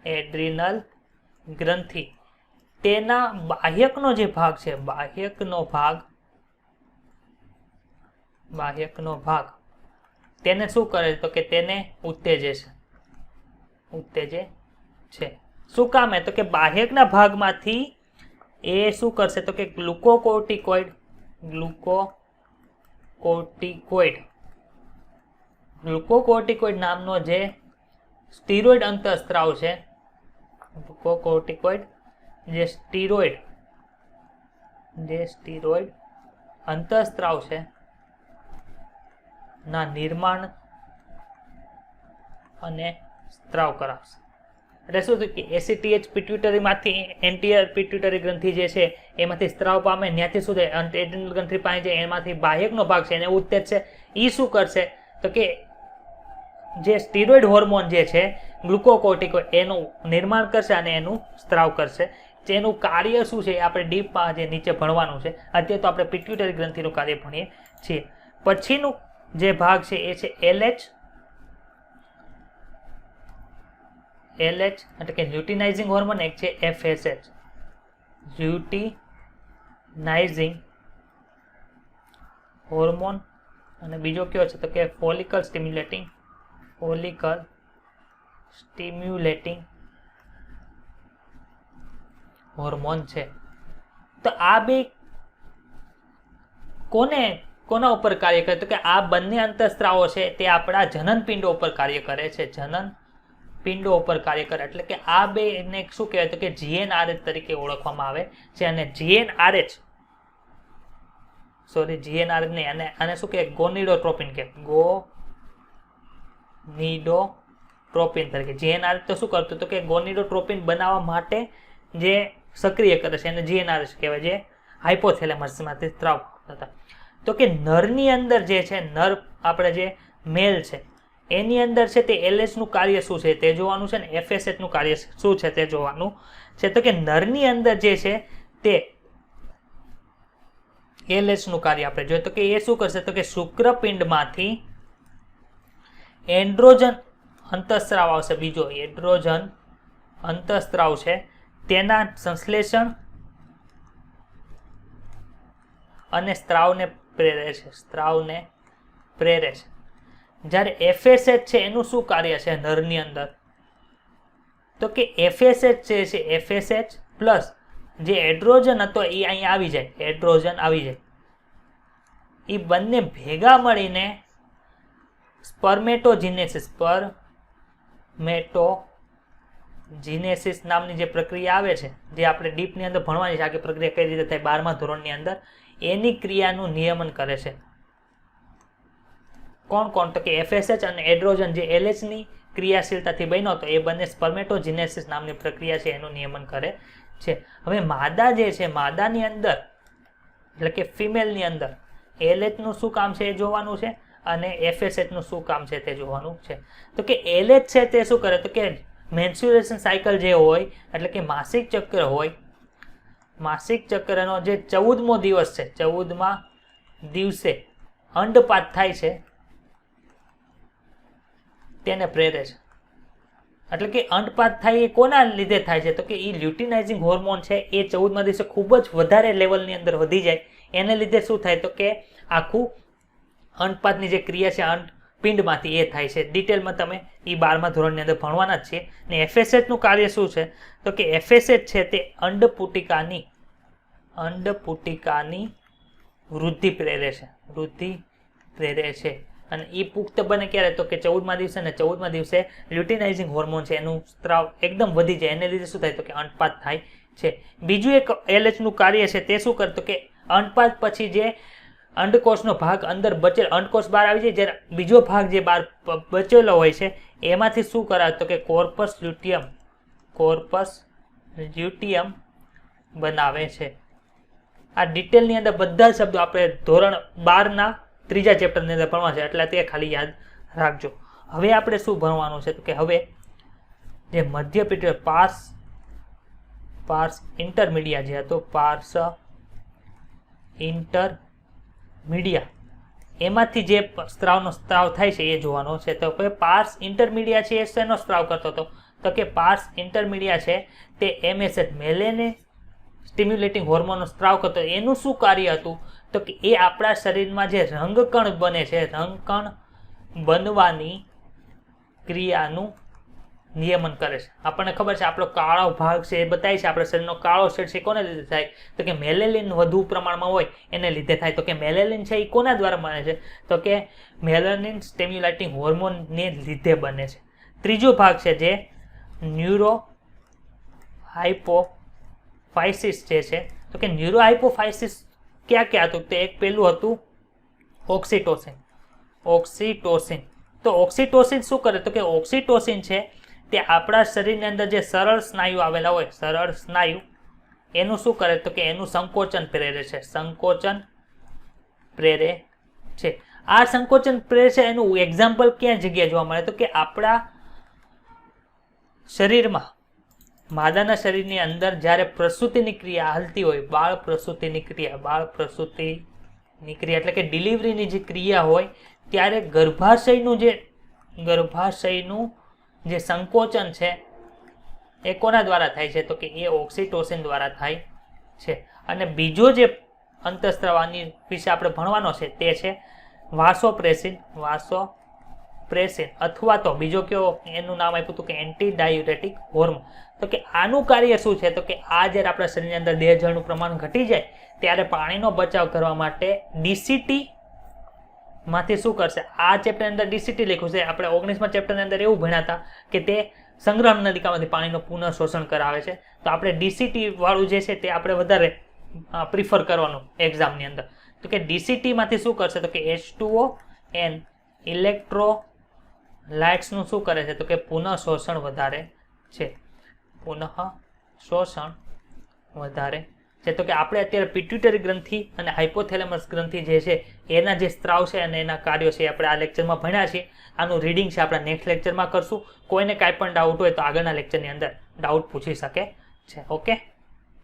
એડ્રિનલ ગ્રંથિ તેના બાહ્યકનો જે ભાગ છે, બાહ્યકનો ભાગ તેને શું કરે તો કે તેને ઉત્તેજે છે. શું કામ હે તો કે બાહ્યકના ભાગમાંથી એ શું કરશે તો કે ગ્લુકોકોર્ટિકોઇડ નામનો જે સ્ટીરોઇડ અંતઃસ્ત્રાવ છે, જે સ્ટીરોઇડ અંતઃસ્ત્રાવ છે ના નિર્માણ અને સ્ત્રાવ કરાવશે. એટલે શું થયું કે ACTH પિટ્યુટરીમાંથી એન્ટિયર પિટ્યુટરી ગ્રંથિ જે છે એમાંથી સ્ત્રાવ પામે, ત્યાંથી શું થાય એડ્રેનલ ગ્રંથિ પાસે જાય, એમાંથી બાહ્યકનો ભાગ છે એને ઉત્તેજ છે. એ શું કરશે તો કે જે સ્ટીરોઇડ હોર્મોન જે છે ગ્લુકોકોર્ટિકોઇડ એનું નિર્માણ કરશે અને એનું સ્ત્રાવ કરશે. જેનું કાર્ય શું છે આપણે ડીપમાં જે નીચે ભણવાનું છે. અત્યારે તો આપણે પિટ્યુટરી ગ્રંથિનું કાર્ય ભણીએ છીએ. પછીનું જે ભાગ છે એ છે LH એટલે કે લ્યુટિનાઇઝિંગ હોર્મોન, એક છે FSH લ્યુટિનાઇઝિંગ હોર્મોન, અને બીજો કયો છે તો કે ફોલિકલ સ્ટિમ્યુલેટિંગ હોર્મોન છે. તો આ બે કોના ઉપર કાર્ય કરે તો કે આ બંને અંતઃસ્ત્રાવો છે તે આપણા જનનપિંડો ઉપર કાર્ય કરે છે, જનનપિંડો ઉપર કાર્ય કરે. એટલે કે આ બે ને શું કહેવાય તો કે GnRH તરીકે ઓળખવામાં આવે છે. અને GnRH નહીં, અને આને શું કહેવાય ગોનિડોટ્રોપિન કે ગોનિડોટ્રોપિન તરીકે. GnRH તો શું કરતું તો કે ગોનિડોટ્રોપિન બનાવવા માટે જે સક્રિય કરે છે એને GnRH કહેવાય, જે હાઇપોથેલેમસમાંથી સ્ત્રાવ થતા. તો કે નરની અંદર જે છે, નર આપણે જે મેલ છે એની અંદર છે તે LH નું કાર્ય શું છે તે જોવાનું છે, ને FSH નું કાર્ય શું છે તે જોવાનું છે. તો કે નરની અંદર જે છે તે LH નું કાર્ય આપણે જોઈએ તો કે એ શું કરશે તો કે શુક્રપિંડમાંથી એન્ડ્રોજન અંતઃસ્ત્રાવ આવશે, બીજો એન્ડ્રોજન અંતઃસ્ત્રાવ છે તેના સંશ્લેષણ અને સ્ત્રાવને પ્રેરે છે. જ્યારે FSH છે એનું શું કાર્ય છે નરની અંદર તો કે FSH છે FSH પ્લસ જે એડ્રોજન હતો એ અહીંયા આવી જાય, એ બંને ભેગા મળીને સ્પર્મેટોજીનેસિસ નામની જે પ્રક્રિયા આવે છે, જે આપણે ડીપની અંદર ભણવાની છે આ પ્રક્રિયા કઈ રીતે થાય 12મા ધોરણની અંદર, એની ક્રિયાનું નિયમન કરે છે. કોણ તો કે FSH અને એડ્રોજન જે LH ની ક્રિયાશીલતાથી બન્યો હતો એ બંને સ્પર્મેટોજીનેસિસ નામની પ્રક્રિયા છે એનું નિયમન કરે છે. હવે માદા જે છે, માદાની અંદર એટલે કે ફિમેલની અંદર LH નું શું કામ છે એ જોવાનું છે, અને FSH નું શું કામ છે તે જોવાનું છે. તો કે LH છે તે શું કરે તો કે મેન્સ્યુરેશન સાયકલ જે હોય એટલે કે માસિક ચક્ર હોય, માસિક ચક્રનો જે 14મો દિવસ છે, 14મા દિવસે અંડપાત થાય છે તેને પ્રેરે છે. એટલે કે અંડપાત થાય એ કોના લીધે થાય છે તો કે એ લ્યુટિનાઇઝિંગ હોર્મોન છે એ 14મા દિવસે ખૂબ જ વધારે લેવલની અંદર વધી જાય, એને લીધે શું થાય તો કે આખું અંડપાતની જે ક્રિયા છે અંડપિંડમાંથી એ થાય છે. ડિટેલમાં તમે એ 12મા ધોરણની અંદર ભણવાના જ છે. ને FSH નું કાર્ય શું છે તો કે FSH છે તે અંડપુટિકાની વૃદ્ધિ પ્રેરે છે. અને એ પુખ્ત બને ક્યારે તો કે 14મા દિવસે, અને 14મા દિવસે લ્યુટિનાઇઝિંગ હોર્મોન છે એનું સ્ત્રાવ એકદમ વધી જાય, એને લીધે શું થાય તો કે અંડપાત થાય છે. બીજું એક LH નું કાર્ય છે તે શું કરતો કે અંડપાત પછી જે અંડકોષનો ભાગ અંદર બચેલ, અંડકોષ બહાર આવી જાય, જ્યારે બીજો ભાગ જે બહાર બચેલો હોય છે એમાંથી શું કરાય તો કે કોર્પસ લ્યુટિયમ બનાવે છે. આ ડિટેલની અંદર બધા શબ્દો આપણે ધોરણ 12ના 3જા ચેપ્ટરની અંદર ભણવા છે, એટલે તે ખાલી યાદ રાખજો. હવે આપણે શું ભણવાનું છે તો કે હવે જે મધ્ય પિટ્યુટરી પાર્સ ઇન્ટરમીડિયા જે હતો, પાર્સ ઇન્ટરમીડિયા એમાંથી જે સ્ત્રાવનો સ્ત્રાવ થાય છે એ જોવાનો છે. તો પાર્સ ઇન્ટરમીડિયા છે એ શેનો સ્ત્રાવ કરતો હતો તો કે પાર્સ ઇન્ટરમીડિયા છે તે MSH સ્ટિમ્યુલેટિંગ હોર્મોનનો સ્ત્રાવ કરતો, એનું શું કાર્ય હતું તો કે એ આપણા શરીરમાં જે રંગકણ બને છે, રંગકણ બનવાની ક્રિયાનું નિયમન કરે છે. આપણને ખબર છે આપણો કાળો ભાગ છે એ બતાય છે આપણા શરીરનો કાળો શેડ છે કોને લીધે થાય તો કે મેલેલિન વધુ પ્રમાણમાં હોય એને લીધે થાય. તો કે મેલેલિન છે એ કોના દ્વારા બને છે તો કે મેલેનિન સ્ટિમ્યુલેટિંગ હોર્મોનને લીધે બને છે. ત્રીજો ભાગ છે જે ન્યુરો હાઇપોફાઇસિસ જે છે તો કે ન્યુરો હાઇપોફાઇસિસ ક્યાં હતું તો એક પેલું હતું ઓક્સિટોસિન. તો ઓક્સિટોસિન શું કરે તો કે ઓક્સિટોસિન છે તે આપણા શરીરની અંદર જે સરળ સ્નાયુ આવેલા હોય, સરળ સ્નાયુ એનું શું કરે તો કે એનું સંકોચન પ્રેરે છે, સંકોચન પ્રેરે છે. આ સંકોચન પ્રેરે છે એનું એક્ઝામ્પલ ક્યાં જગ્યાએ જોવા મળે તો કે આપણા શરીરમાં માદાના શરીરની અંદર જ્યારે પ્રસૂતિની ક્રિયા હાલતી હોય, બાળ પ્રસૂતિની ક્રિયા એટલે કે ડિલિવરીની જે ક્રિયા હોય ત્યારે ગર્ભાશયનું જે સંકોચન છે એ કોના દ્વારા થાય છે તો કે એ ઓક્સિટોસિન દ્વારા થાય છે. અને બીજો જે અંતઃસ્ત્રાવની વિશે આપણે ભણવાનો છે તે છે વાસોપ્રેસિન અથવા તો બીજો કયો એનું નામ આપ્યું હતું કે એન્ટી ડાયુરેટિક હોર્મોન. તો કે આનું કાર્ય શું છે તો કે આ જ્યારે આપણા શરીરની અંદર દેહ જળનું પ્રમાણ ઘટી જાય ત્યારે પાણીનો બચાવ કરવા માટે ડીસીટી માંથી શું કરશે, આ ચેપ્ટર અંદર ડીસીટી લખ્યું છે, આપણે 19મા ચેપ્ટરની અંદર એવું ભણ્યા હતા કે તે સંગ્રહ નલિકામાંથી પાણીનો પુનઃ શોષણ કરાવે છે. તો આપણે ડીસીટી વાળું જે છે તે આપણે વધારે પ્રિફર કરવાનું એક્ઝામની અંદર. તો કે ડીસીટી માંથી શું કરશે તો કે H2O N ઇલેક્ટ્રોલાઇટ્સનું શું કરે છે તો કે પુનઃ શોષણ વધારે છે, તો કે આપણે અત્યારે પિટ્યુટરી ગ્રંથિ અને હાઇપોથેલેમસ ગ્રંથિ જે છે એના જે સ્ત્રાવ છે અને એના કાર્યો છે આપણે આ લેક્ચરમાં ભણ્યા છીએ. આનું રીડિંગ છે આપણે નેક્સ્ટ લેક્ચરમાં કરશું. કોઈને કાંઈ પણ ડાઉટ હોય તો આગળના લેક્ચરની અંદર ડાઉટ પૂછી શકે છે. ઓકે.